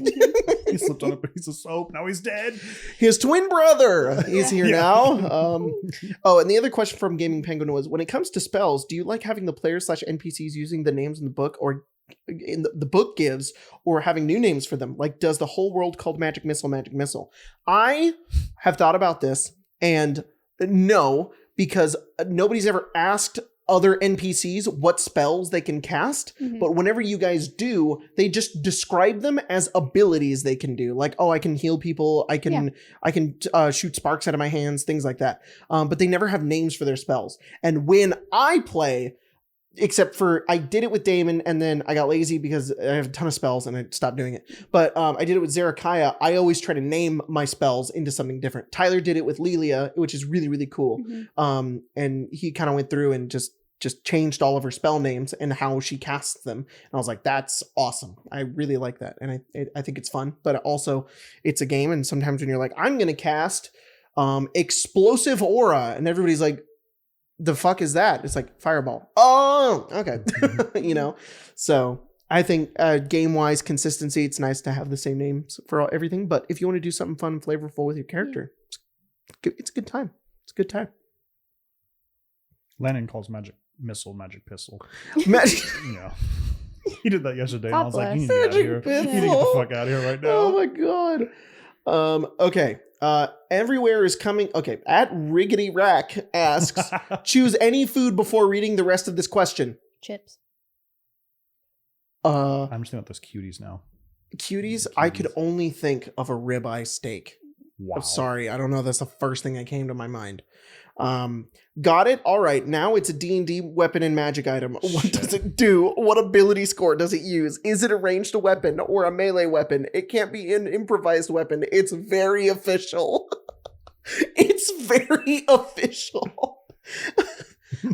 He slipped on a piece of soap. Now he's dead. His twin brother is here now. And the other question from Gaming Penguin was, when it comes to spells, do you like having the players / NPCs using the names in the book, or in the book gives, or having new names for them? Like, does the whole world called Magic Missile? I have thought about this, and no, because nobody's ever asked other NPCs what spells they can cast, but whenever you guys do, they just describe them as abilities they can do. Like, I can heal people, I can shoot sparks out of my hands, things like that. But they never have names for their spells. And when I play, except for I did it with Damon, and then I got lazy because I have a ton of spells and I stopped doing it. But I did it with Zerakaya. I always try to name my spells into something different. Tyler did it with Lilia, which is really, really cool. And he kind of went through and just changed all of her spell names and how she casts them. And I was like, that's awesome. I really like that. And I think it's fun, but also it's a game. And sometimes when you're like, I'm going to cast Explosive Aura, and everybody's like, the fuck is that? It's like Fireball. Oh, okay. So I think game-wise consistency, it's nice to have the same names for everything. But if you want to do something fun and flavorful with your character, it's a good time. It's a good time. Landon calls Magic Missile Magic Pistol. Magic. Yeah. He did that yesterday, and I was like, you need to get out of here. You need to get the fuck out of here right now. Oh my God. Okay. Everywhere is coming. Okay. At Riggedy Rack asks, choose any food before reading the rest of this question. Chips. I'm just thinking about those cuties now. Cuties? I could only think of a ribeye steak. Wow. I'm sorry. I don't know. That's the first thing that came to my mind. Got it. All right. Now it's a D&D weapon and magic item. What does it do? What ability score does it use? Is it a ranged weapon or a melee weapon? It can't be an improvised weapon. It's very official. It's very official.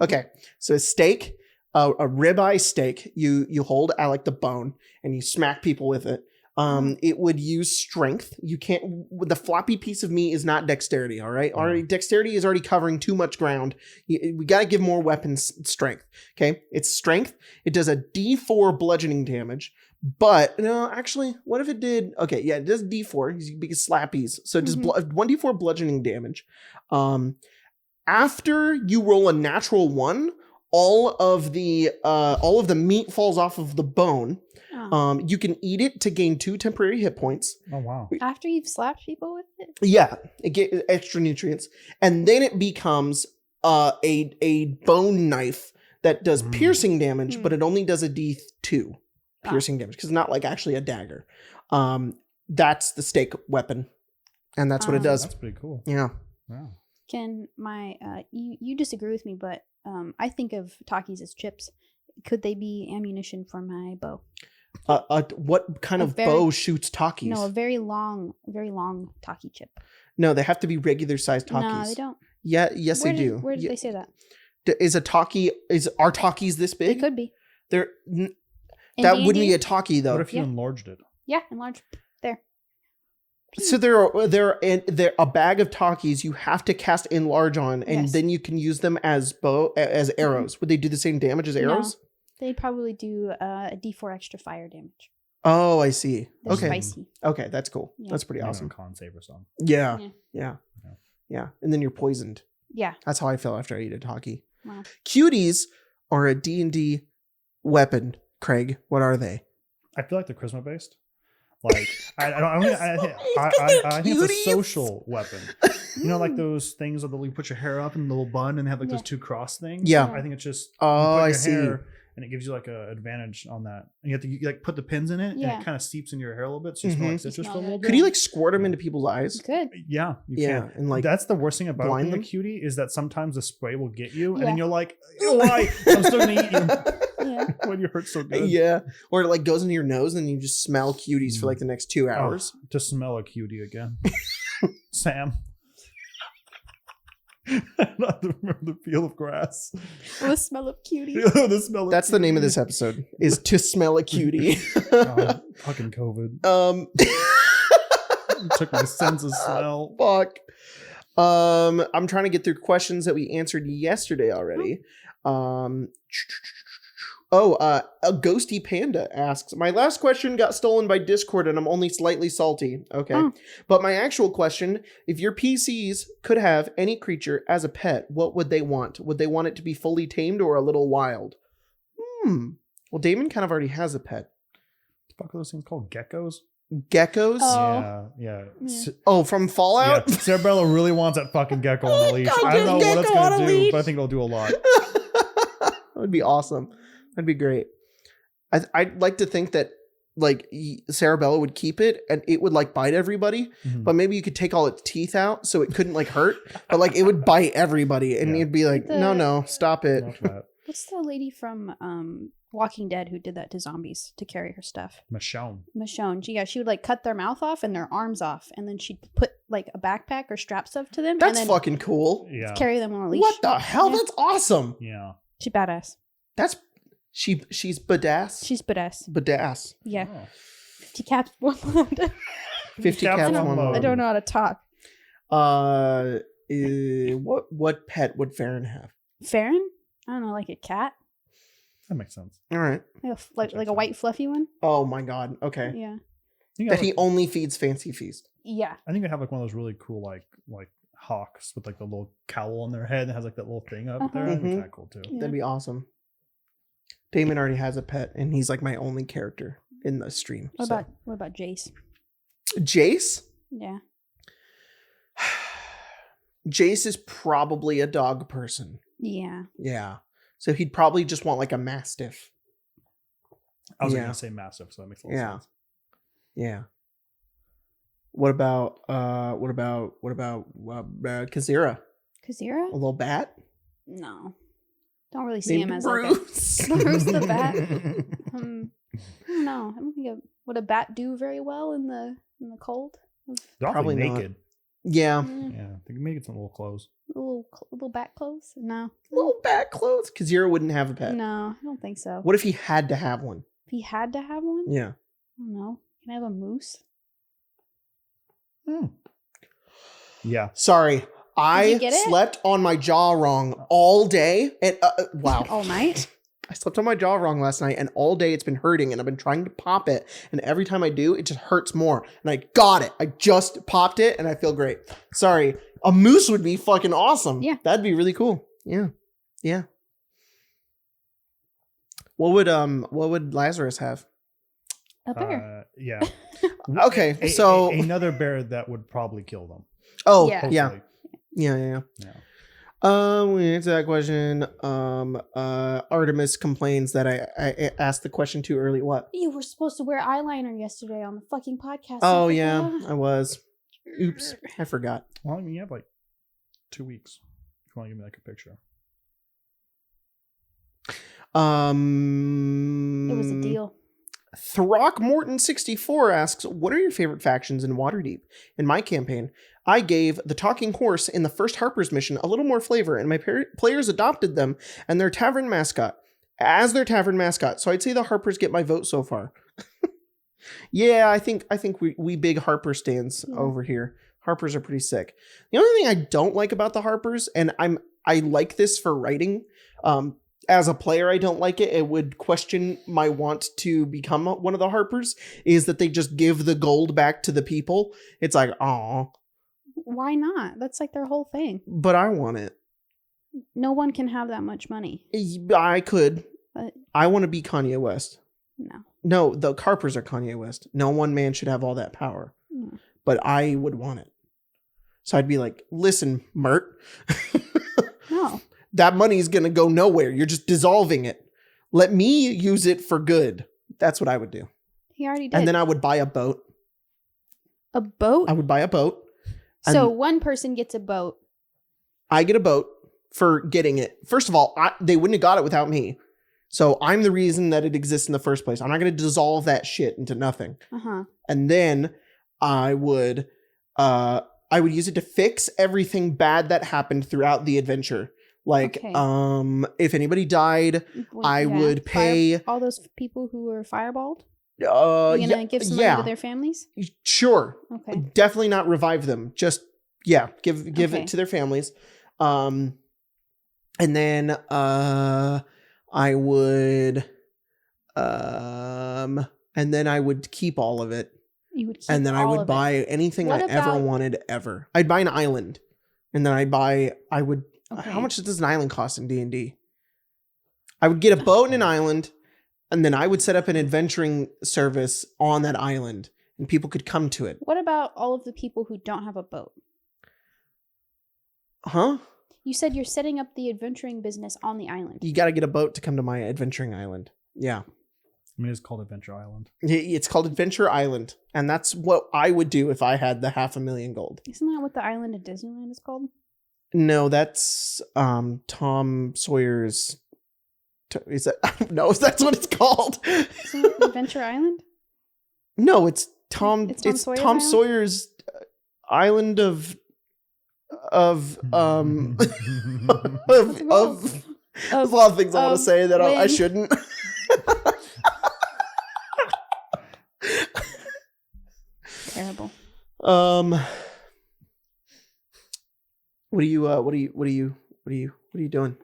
Okay. So a steak, a ribeye steak, you hold at like the bone and you smack people with it. It would use strength. You can't, the floppy piece of meat is not dexterity. All right. Already dexterity is already covering too much ground. We got to give more weapons strength. Okay. It's strength. It does a D4 bludgeoning damage, but no, actually, what if it did? Okay. Yeah. It does D4 because slappies. So it does 1D4 bludgeoning damage. After you roll a natural 1, all of the meat falls off of the bone. You can eat it to gain 2 temporary hit points. Oh, wow. After you've slapped people with it? Yeah. It gets extra nutrients. And then it becomes a bone knife that does piercing damage, but it only does a D2 piercing damage because it's not like actually a dagger. That's the steak weapon. And that's what it does. That's pretty cool. Yeah. Wow. Can my, you disagree with me, but I think of Takis as chips. Could they be ammunition for my bow? What kind of bow shoots Takis? No, a very long Taki chip. No, they have to be regular sized Takis. No, they don't. Yeah, yes, they do. Where did they say that? Are talkies this big? It could be. That In wouldn't D&D? be a talkie though. What if you enlarged it? Yeah, enlarge. There. So there a bag of talkies you have to cast enlarge on, and Yes. then you can use them as arrows. Would they do the same damage as arrows? No, they'd probably do a D4 extra fire damage. Oh, I see. They're Okay. spicy. Okay, that's cool. Yeah. That's pretty Maybe awesome. a con save or something. Yeah. Yeah. Yeah. And then you're poisoned. Yeah. That's how I felt after I ate a talkie. Wow. Cuties are a D&D weapon. Craig, what are they? I feel like they're charisma based. Like I think it's a Cuties? social weapon. You know, like those things that you put your hair up in a little bun and have like those 2 cross things. Yeah. I think it's just Oh, you put I your see. hair and it gives you like a advantage on that. And you have to like put the pins in it and Yeah. it kind of seeps in your hair a little bit, so you smell Mhm. like citrus You for a smell little good. bit. Could you like squirt them into people's eyes? Good. Yeah, you Yeah, can. and like That's the worst thing about blind being a them? cutie is that sometimes the spray will get you, and Yeah. then you're like, "Why? I'm still gonna eat you." Yeah. When you hurt so good. Yeah, or it like goes into your nose and you just smell cuties for like the next 2 hours. Oh, to smell a cutie again, Sam. Not remember the feel of grass. The smell of cutie. The smell of That's the name of this episode: is to smell a cutie. Oh, fucking COVID. It took my sense of smell. Fuck. I'm trying to get through questions that we answered yesterday already. A ghosty panda asks, my last question got stolen by Discord and I'm only slightly salty. Okay. Oh. But my actual question, if your PCs could have any creature as a pet, what would they want? Would they want it to be fully tamed or a little wild? Well, Damon kind of already has a pet. What the fuck are those things called? Geckos? Geckos? Oh. Yeah. Oh, from Fallout? Yeah. Sarabella really wants that fucking gecko on a leash. God, I don't know what it's gecko on gonna a do, leash. but I think it'll do a lot. That would be awesome. That'd be great. I'd like to think that like Sarabella would keep it and it would like bite everybody, Mhm. but maybe you could take all its teeth out so it couldn't like hurt, but like it would bite everybody and Yeah. you'd be like, no, stop it. Watch that. What's the lady from Walking Dead who did that to zombies to carry her stuff? Michonne. Michonne. She would like cut their mouth off and their arms off, and then she'd put like a backpack or strap stuff to them. That's and then fucking cool. Yeah. carry them on a leash. What the hell? Yeah. That's awesome. Yeah. She's badass. That's she's badass. She's badass. Badass. Yeah. Oh. 50 caps, one load. 50 Caps caps, one one load. load. I don't know how to talk. What pet would Farron have? Farron? I don't know, like a cat, That makes sense. All right. like a white fluffy one. Oh my god. Okay. Yeah. That he only feeds Fancy Feast. Yeah. I think I have like one of those really cool like hawks with like the little cowl on their head that has like that little thing up there. That'd be Mhm. kind of cool too. Yeah. That'd be awesome. Damon already has a pet, and he's like my only character in the stream. What so. about Jace? Jace? Yeah. Jace is probably a dog person. Yeah. Yeah. So he'd probably just want like a mastiff. I was Yeah. gonna say massive, so that makes a lot Yeah. of sense. Yeah. What about Kazira? Kazira? A little bat? No. Don't really see him Named as Bruce. Bruce the bat. I don't know. I don't think would a bat do very well in the cold. They're Probably probably not. naked. Yeah. Yeah, they can make it some little clothes. Little bat clothes? No. Little bat clothes. Kazira wouldn't have a pet. No, I don't think so. What if he had to have one? If he had to have one? Yeah. I don't know. Can I have a moose? Yeah. Sorry. I get it? slept on my jaw wrong all day. And wow. All night? I slept on my jaw wrong last night, and all day it's been hurting, and I've been trying to pop it, and every time I do, it just hurts more. And I got it. I just popped it, and I feel great. Sorry. A moose would be fucking awesome. Yeah. That'd be really cool. Yeah. Yeah. What would Lazarus have? A bear. Yeah. Okay, so another bear that would probably kill them. oh Yeah. yeah. Hopefully. Yeah. Yeah. We answered that question. Artemis complains that I asked the question too early. What? You were supposed to wear eyeliner yesterday on the fucking podcast. Oh I yeah, forgot. I was. Oops, I forgot. Well, I mean, you have like 2 weeks. If you want to give me like a picture. It was a deal. Throckmorton64 asks, what are your favorite factions in Waterdeep? In my campaign, I gave the Talking Horse in the first Harper's mission a little more flavor, and my players adopted them and their tavern mascot as their tavern mascot. So I'd say the Harpers get my vote so far. Yeah, I think we big Harper stands over here. Harpers are pretty sick. The only thing I don't like about the Harpers, and I like this for writing, as a player, I don't like it. It would question my want to become one of the Harpers, is that they just give the gold back to the people. It's like, aw. Why not? That's like their whole thing. But I want it. No one can have that much money. I could. But I want to be Kanye West. No, the Harpers are Kanye West. No one man should have all that power. No. But I would want it. So I'd be like, listen, Mert. No. That money's going to go nowhere. You're just dissolving it. Let me use it for good. That's what I would do. He already did. And then I would buy a boat. A boat? I would buy a boat. So one person gets a boat. I get a boat for getting it. First of all, they wouldn't have got it without me. So I'm the reason that it exists in the first place. I'm not going to dissolve that shit into nothing. Uh-huh. And then I would use it to fix everything bad that happened throughout the adventure. Like, Okay. If anybody died, I would pay all those people who were fireballed. You gonna give some money to their families? Sure. Okay. Definitely not revive them. Just give Okay. it to their families. And then I would and then I would keep all of it. You would keep And then I all would of buy it. anything What I ever about- wanted ever. I'd buy an island. And then I would Okay. how much does an island cost in D&D? I would get a boat and an island, and then I would set up an adventuring service on that island, and people could come to it. What about all of the people who don't have a boat? Huh? You said you're setting up the adventuring business on the island. You got to get a boat to come to my adventuring island. Yeah. I mean, it's called Adventure Island. It's called Adventure Island, and that's what I would do if I had the $500,000 gold. Isn't that what the island of Disneyland is called? No, that's Tom Sawyer's. Is that no? That's what it's called. Isn't it Adventure Island? No, it's Tom. It's Tom It's Sawyer's Tom island? Sawyer's island of of What's it called? There's a lot of things I want to say that I when- shouldn't. Terrible. What are you doing?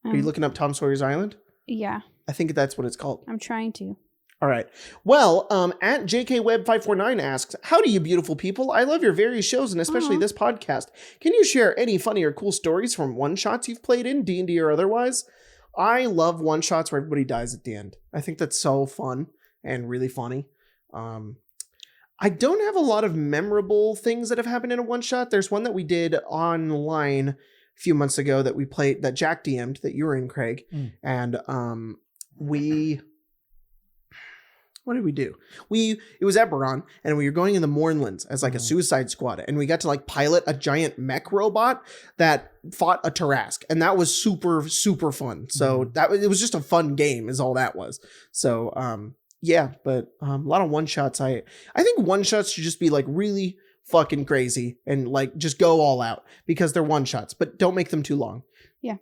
Are you looking up Tom Sawyer's Island? Yeah, I think that's what it's called. I'm trying to. All right. Well, at JKWeb549 asks, how do you beautiful people? I love your various shows and especially Aw. this podcast. Can you share any funny or cool stories from one-shots you've played in, D&D or otherwise? I love one-shots where everybody dies at the end. I think that's so fun and really funny. I don't have a lot of memorable things that have happened in a one-shot. There's one that we did online a few months ago that we played, that Jack DM'd, that you were in, Craig. And what did we do? It was Eberron, and we were going in the Mournlands as like a suicide squad, and we got to like pilot a giant mech robot that fought a Tarrasque, and that was super, super fun. So it was just a fun game is all that was. So, yeah, but a lot of one-shots. I think one-shots should just be like really fucking crazy and like just go all out because they're one-shots, but don't make them too long. Yeah.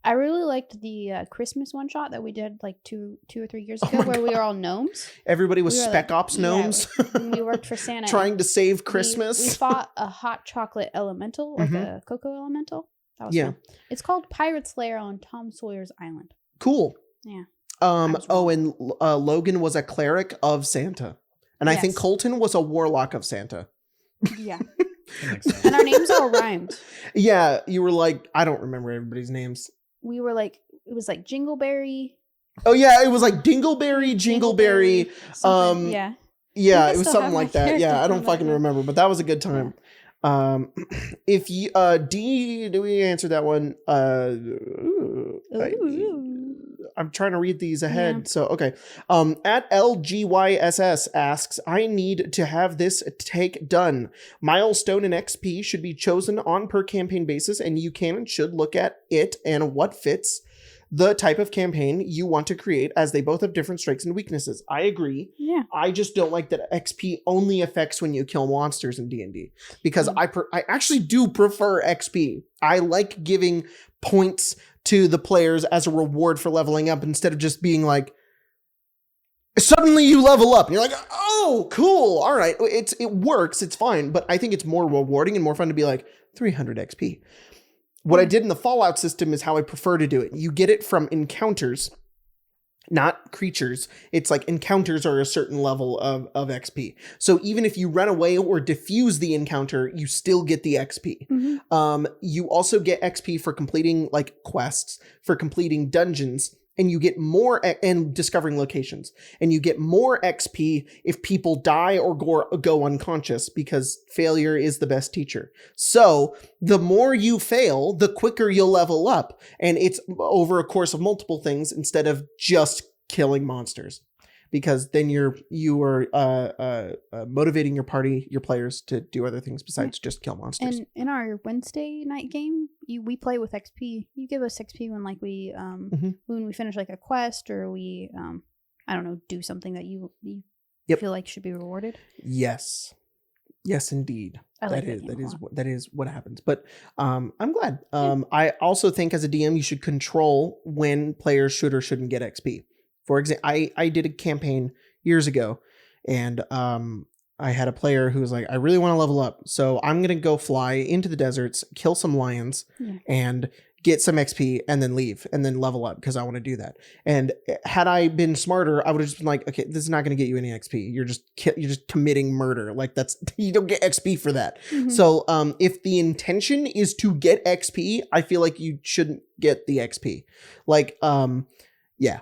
I really liked the Christmas one shot that we did like two or 3 years ago, where we were all gnomes. Everybody was We were Spec like- Ops gnomes and we worked for Santa. trying to save We Christmas. fought a hot chocolate elemental, like a cocoa elemental. That was fun. It's called Pirate's Lair on Tom Sawyer's Island. Cool. Yeah. And Logan was a cleric of Santa. And I think Yes. Colton was a warlock of Santa. Yeah. That makes sense. And our names all rhymed. Yeah, you were like, I don't remember everybody's names. We were like, it was like Jingleberry. Oh yeah, it was like Dingleberry, Jingleberry. Something. Yeah. Yeah, I it was still something have like my that. Yeah, character I don't from that fucking one. remember, but that was a good time. If you do we answer that one? I'm trying to read these ahead. Yeah. So okay. At LGYSS asks, I need to have this take done. Milestone and XP should be chosen on per campaign basis, and you can and should look at it and what fits the type of campaign you want to create, as they both have different strengths and weaknesses. I agree. Yeah. I just don't like that XP only affects when you kill monsters in D&D, because I actually do prefer XP. I like giving points to the players as a reward for leveling up, instead of just being like, suddenly you level up and you're like, oh, cool. All right. It works. It's fine. But I think it's more rewarding and more fun to be like 300 XP. What I did in the Fallout system is how I prefer to do it. You get it from encounters, not creatures. It's like encounters are a certain level of XP. So even if you run away or defuse the encounter, you still get the XP. Mm-hmm. You also get XP for completing like quests, for completing dungeons, and you get more and discovering locations, and you get more XP if people die or go unconscious, because failure is the best teacher. So the more you fail, the quicker you'll level up, and it's over a course of multiple things instead of just killing monsters, because then you are motivating your party, your players, to do other things besides just kill monsters. And in our Wednesday night game, we play with XP. You give us XP when like we when we finish like a quest, or we I don't know, do something that you feel like should be rewarded. Yes Indeed. I like that is what happens. But I'm glad. I also think as a DM you should control when players should or shouldn't get XP. For example, I did a campaign years ago, and I had a player who was like, I really want to level up, so I'm going to go fly into the deserts, kill some lions, and get some XP, and then leave, and then level up, because I want to do that. And had I been smarter, I would have just been like, okay, this is not going to get you any XP. You're just committing murder. Like, that's, you don't get XP for that. Mm-hmm. So if the intention is to get XP, I feel like you shouldn't get the XP. Like, yeah.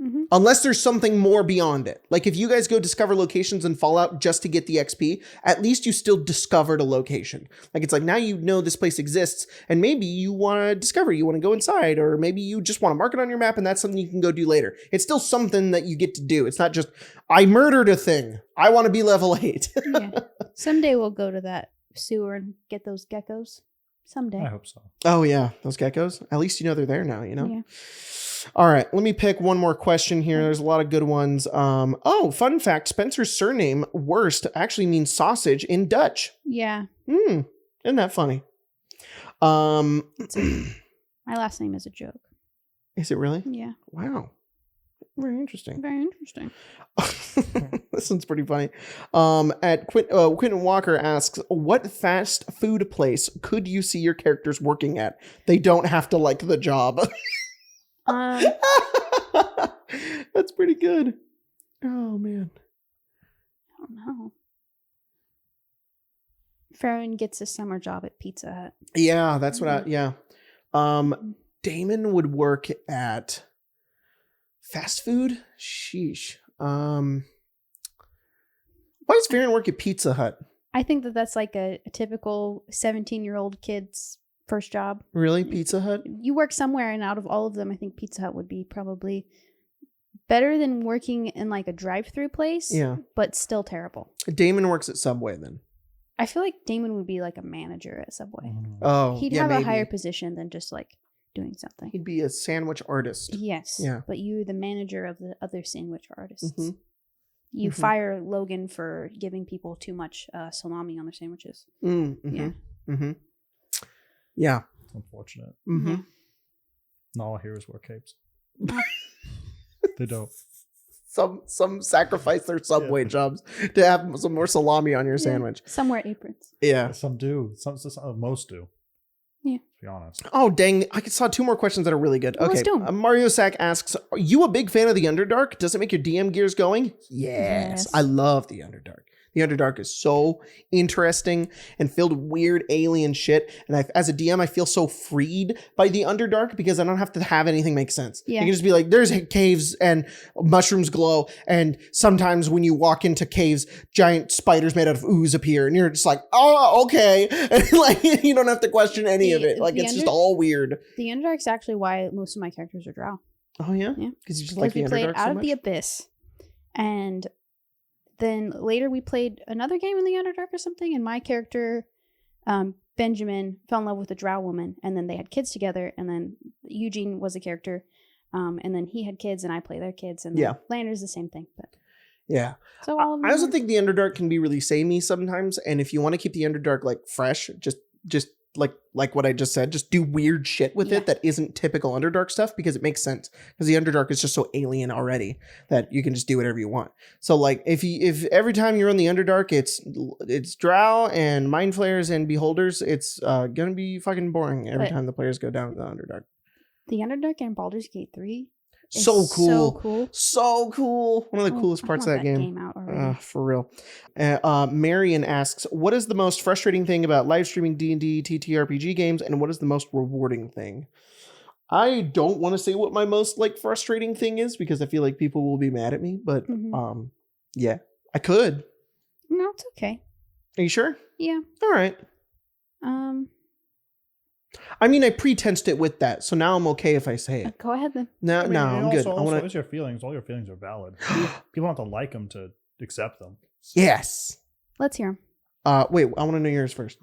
Mm-hmm. Unless there's something more beyond it. Like if you guys go discover locations in Fallout just to get the XP, at least you still discovered a location. Like it's like, now you know this place exists, and maybe you want to discover, you want to go inside, or maybe you just want to mark it on your map and that's something you can go do later. It's still something that you get to do. It's not just, I murdered a thing, I want to be level 8. Yeah. Someday we'll go to that sewer and get those geckos. Someday. I hope so. Oh yeah, those geckos. At least you know they're there now, you know? Yeah. All right, let me pick one more question here. There's a lot of good ones. Fun fact, Spencer's surname, Worst, actually means sausage in Dutch. Yeah. Isn't that funny? My last name is a joke. Is it really? Yeah. Wow. Very interesting. Very interesting. This one's pretty funny. Quentin Walker asks, what fast food place could you see your characters working at? They don't have to like the job. That's pretty good. Oh man. I don't know. Farron gets a summer job at Pizza Hut. Yeah, that's what Damon would work at fast food? Sheesh. Why does Farron work at Pizza Hut? I think that's like a typical 17-year-old kid's first job. Really? Pizza Hut? You work somewhere, and out of all of them, I think Pizza Hut would be probably better than working in like a drive-through place. Yeah. But still terrible. Damon works at Subway then. I feel like Damon would be like a manager at Subway. Oh, he'd have a higher position than just like doing something. He'd be a sandwich artist. Yes. Yeah. But you're the manager of the other sandwich artists. Mm-hmm. You fire Logan for giving people too much salami on their sandwiches. Mm-hmm. Yeah. Mm-hmm. Yeah. It's unfortunate. Mm-hmm. Not all heroes wear capes. They don't. Some sacrifice their Subway jobs to have some more salami on your sandwich. Some wear aprons. Yeah. Some do. Some most do. Yeah. To be honest. Oh, dang. I saw 2 more questions that are really good. Well, okay. let's do 'em. Mario Sack asks, are you a big fan of the Underdark? Does it make your DM gears going? Yes. I love the Underdark. The Underdark is so interesting and filled with weird alien shit. And as a DM, I feel so freed by the Underdark because I don't have to have anything make sense. Yeah. You can just be like, there's caves and mushrooms glow. And sometimes when you walk into caves, giant spiders made out of ooze appear. And you're just like, oh, okay. And like, you don't have to question any of it. Like, it's just all weird. The Underdark's actually why most of my characters are drow. Oh, yeah? Yeah. Because you just like the Underdark so much? We played Out of the Abyss. And then later we played another game in the Underdark or something, and my character Benjamin fell in love with a drow woman, and then they had kids together, and then Eugene was a character, and then he had kids, and I play their kids, and then Lander's the same thing. But yeah, so all of them I also think the Underdark can be really samey sometimes, and if you want to keep the Underdark like fresh, just like what I just said, just do weird shit with it that isn't typical Underdark stuff, because it makes sense, because the Underdark is just so alien already that you can just do whatever you want. So like if every time you're in the Underdark it's drow and mind flayers and beholders, it's gonna be fucking boring every time the players go down to the Underdark. The Underdark and Baldur's Gate 3 so cool. One of the Oh, coolest parts of that game. Out already. For real. Marion asks, what is the most frustrating thing about live streaming D&D TTRPG games, and what is the most rewarding thing? I don't want to say what my most like frustrating thing is, because I feel like people will be mad at me, but yeah, I could. No, it's okay. Are you sure? Yeah. All right. I mean, I pre-tensed it with that, so now I'm okay if I say it. Go ahead then. No, I'm good. Also, it's your feelings. All your feelings are valid. People don't have to like them to accept them. Yes. Let's hear them. Wait, I want to know yours first.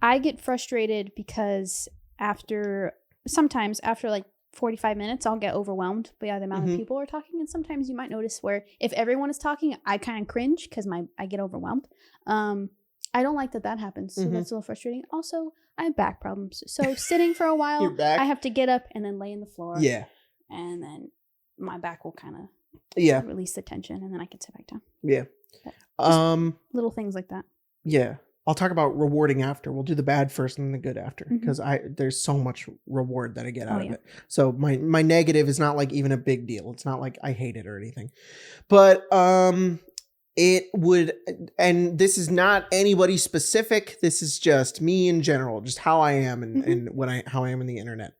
I get frustrated because sometimes after like 45 minutes, I'll get overwhelmed by the amount of people are talking, and sometimes you might notice where if everyone is talking, I kind of cringe because I get overwhelmed. I don't like that happens, so that's a little frustrating. Also, I have back problems, so sitting for a while, I have to get up and then lay in the floor. Yeah, and then my back will kind of release the tension, and then I can sit back down. Yeah, little things like that. Yeah, I'll talk about rewarding after. We'll do the bad first and the good after, because there's so much reward that I get out of it. So my negative is not like even a big deal. It's not like I hate it or anything, but it would, and this is not anybody specific. This is just me in general, just how I am and how I am in the internet.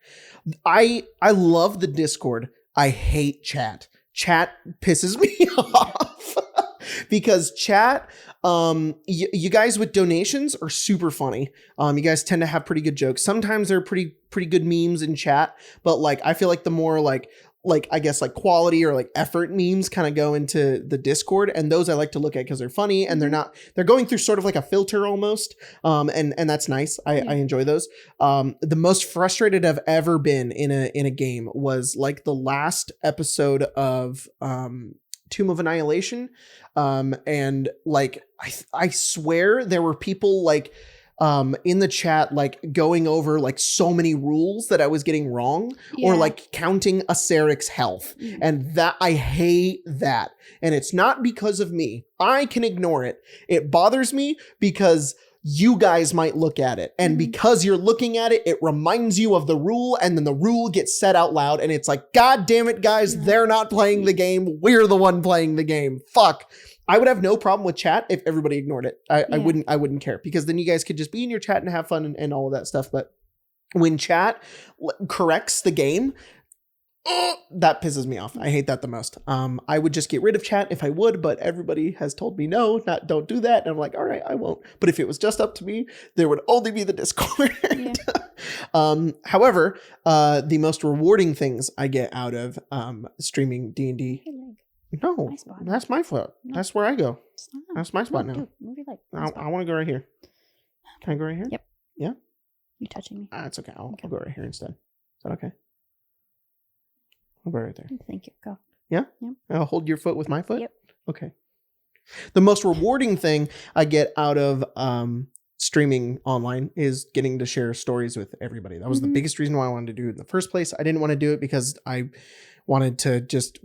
I love the Discord. I hate chat. Chat pisses me off because chat, you guys with donations are super funny. You guys tend to have pretty good jokes. Sometimes there are pretty good memes in chat, but like I feel like the more like I guess like quality or like effort memes kind of go into the Discord, and those I like to look at because they're funny and they're going through sort of like a filter almost. And that's nice. I enjoy those. The most frustrated I've ever been in a game was like the last episode of Tomb of Annihilation. And like I swear there were people like in the chat, like going over like so many rules that I was getting wrong, or like counting a Seric's health. And that I hate that. And it's not because of me. I can ignore it. It bothers me because you guys might look at it. And because you're looking at it, it reminds you of the rule, and then the rule gets said out loud. And it's like, God damn it, guys, they're not playing the game. We're the one playing the game. Fuck. I would have no problem with chat if everybody ignored it. I wouldn't care, because then you guys could just be in your chat and have fun and all of that stuff. But when chat corrects the game, that pisses me off. I hate that the most. I would just get rid of chat if I would, but everybody has told me no, don't do that. And I'm like, all right, I won't. But if it was just up to me, there would only be the Discord. However, the most rewarding things I get out of streaming D&D. No, that's my foot. No. That's where I go. That's my spot now. Dude, move your leg. I want to go right here. Can I go right here? Yep. Yeah? You're touching me. It's okay. I'll go right here instead. Is that okay? I'll go right there. Thank you. Go. Yeah? Yep. I'll hold your foot with my foot? Yep. Okay. The most rewarding thing I get out of streaming online is getting to share stories with everybody. That was the biggest reason why I wanted to do it in the first place. I didn't want to do it because I wanted to just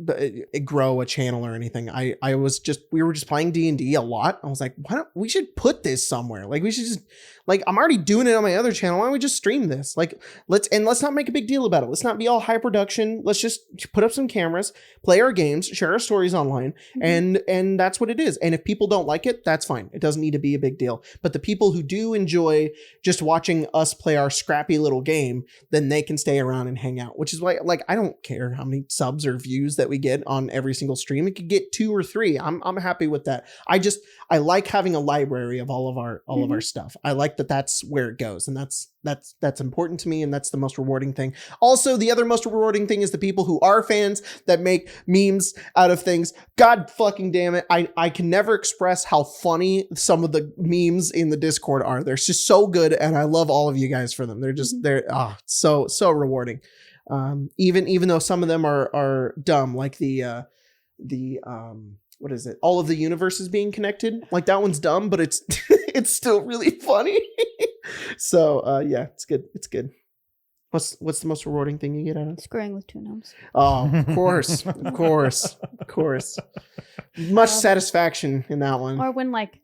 grow a channel or anything. We were just playing D&D a lot. I was like, we should put this somewhere. Like we should just, like, I'm already doing it on my other channel. Why don't we just stream this? Like, let's not make a big deal about it. Let's not be all high production. Let's just put up some cameras, play our games, share our stories online. And that's what it is. And if people don't like it, that's fine. It doesn't need to be a big deal. But the people who do enjoy just watching us play our scrappy little game, then they can stay around and hang out, which is why, like, I don't care how many subs or views that we get on every single stream. It could get 2 or 3. I'm happy with that. I like having a library of all of our stuff. I like that that's where it goes, and that's important to me, and that's the most rewarding thing. Also, the other most rewarding thing is the people who are fans that make memes out of things. God fucking damn it. I can never express how funny some of the memes in the Discord are. They're just so good, and I love all of you guys for them. They're so rewarding. Even though some of them are dumb, like the what is it? All of the universes being connected. Like that one's dumb, but it's it's still really funny. So yeah, it's good. It's good. What's the most rewarding thing you get out of it? Squaring with 2 gnomes. Oh, of course. Of course. Much satisfaction in that one. Or when like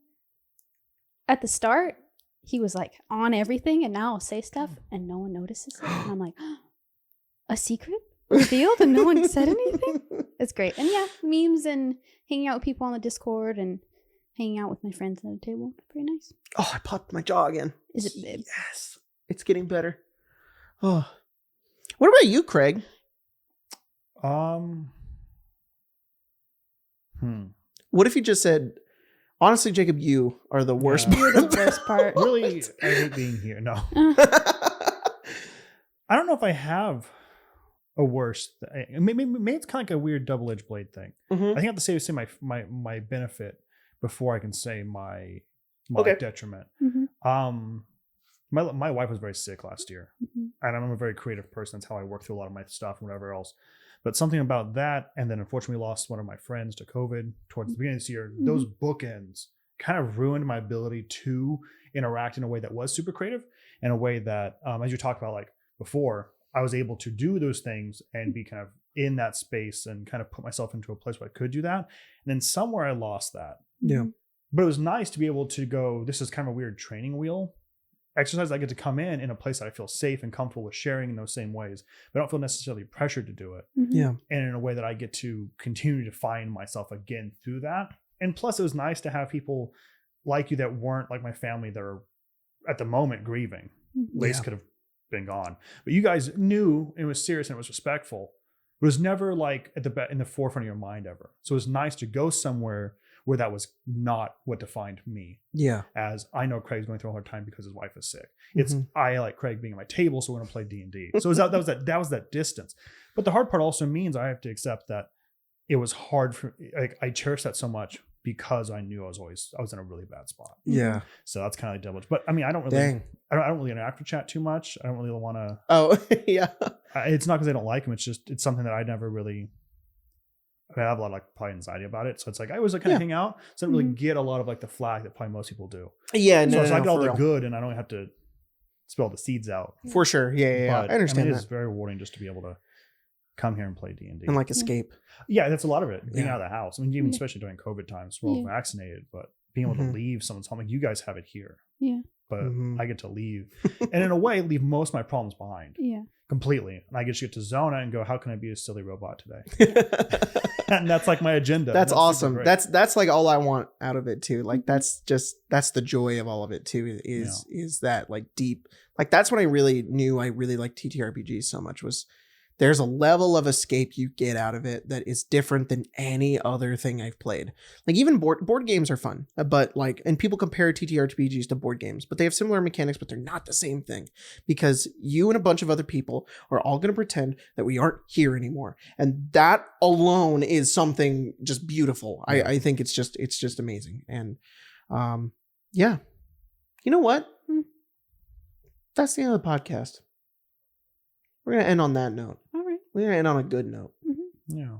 at the start, he was like on everything, and now I'll say stuff and no one notices it. And I'm like, a secret revealed and no one said anything? It's great. And yeah, memes and hanging out with people on the Discord and hanging out with my friends at the table. Pretty nice. Oh, I popped my jaw again. Is it big? Yes. It's getting better. Oh. What about you, Craig? What if you just said, honestly, Jacob, you are the worst part. You're the worst part. Really, I hate being here. No. I don't know if I have a worst. Maybe it's kind of like a weird double-edged blade thing. Mm-hmm. I think I have to say my benefit before I can say my detriment. Mm-hmm. My wife was very sick last year, mm-hmm. and I'm a very creative person. That's how I work through a lot of my stuff and whatever else. But something about that, and then unfortunately lost one of my friends to COVID towards the beginning of this year. Mm-hmm. Those bookends kind of ruined my ability to interact in a way that was super creative, in a way that, as you talked about, like before, I was able to do those things and be kind of in that space and kind of put myself into a place where I could do that. And then somewhere I lost that. Yeah. But it was nice to be able to go, this is kind of a weird training wheel exercise. I get to come in a place that I feel safe and comfortable with sharing in those same ways, but I don't feel necessarily pressured to do it. Mm-hmm. Yeah. And in a way that I get to continue to find myself again through that. And plus it was nice to have people like you that weren't like my family that are at the moment grieving. Mm-hmm. Lace could have been gone, but you guys knew it was serious and it was respectful. It was never like in the forefront of your mind ever. So it was nice to go somewhere where that was not what defined me. Yeah. As I know Craig's going through a hard time because his wife is sick. It's Mm-hmm. I like Craig being at my table, so we're gonna play D&D. So that was that distance. But the hard part also means I have to accept that it was hard for, like, I cherish that so much because I knew I was in a really bad spot. Yeah. So that's kind of double. But I mean, I don't really interact with chat too much. I don't really want to. Oh yeah. It's not because I don't like him. It's just it's something that I never really. I have a lot of like probably anxiety about it. So it's like I always like kind of hang out. So I don't really get a lot of like the flag that probably most people do. Yeah. So I get all the good and I don't have to spill the seeds out. For sure. Yeah. But, I understand It that. is very rewarding just to be able to come here and play D&D. And like escape. Yeah, that's a lot of it. Being Yeah. out of the house. I mean, even especially during COVID times, we're all vaccinated, but being able to leave someone's home, like you guys have it here. Yeah. But I get to leave. And in a way, leave most of my problems behind. Yeah. Completely. And I get to Zona and go, how can I be a silly robot today? And that's like my agenda. That's awesome. That's like all I want out of it too. Like that's the joy of all of it too, is that like deep, like that's when I really knew I really liked TTRPGs so much, was there's a level of escape you get out of it that is different than any other thing I've played. Like even board games are fun, but like, and people compare TTRPGs to board games, but they have similar mechanics, but they're not the same thing, because you and a bunch of other people are all going to pretend that we aren't here anymore. And that alone is something just beautiful. I think it's just amazing. And yeah, you know what? That's the end of the podcast. We're going to end on that note. All right. We're going to end on a good note. Mm-hmm. Yeah.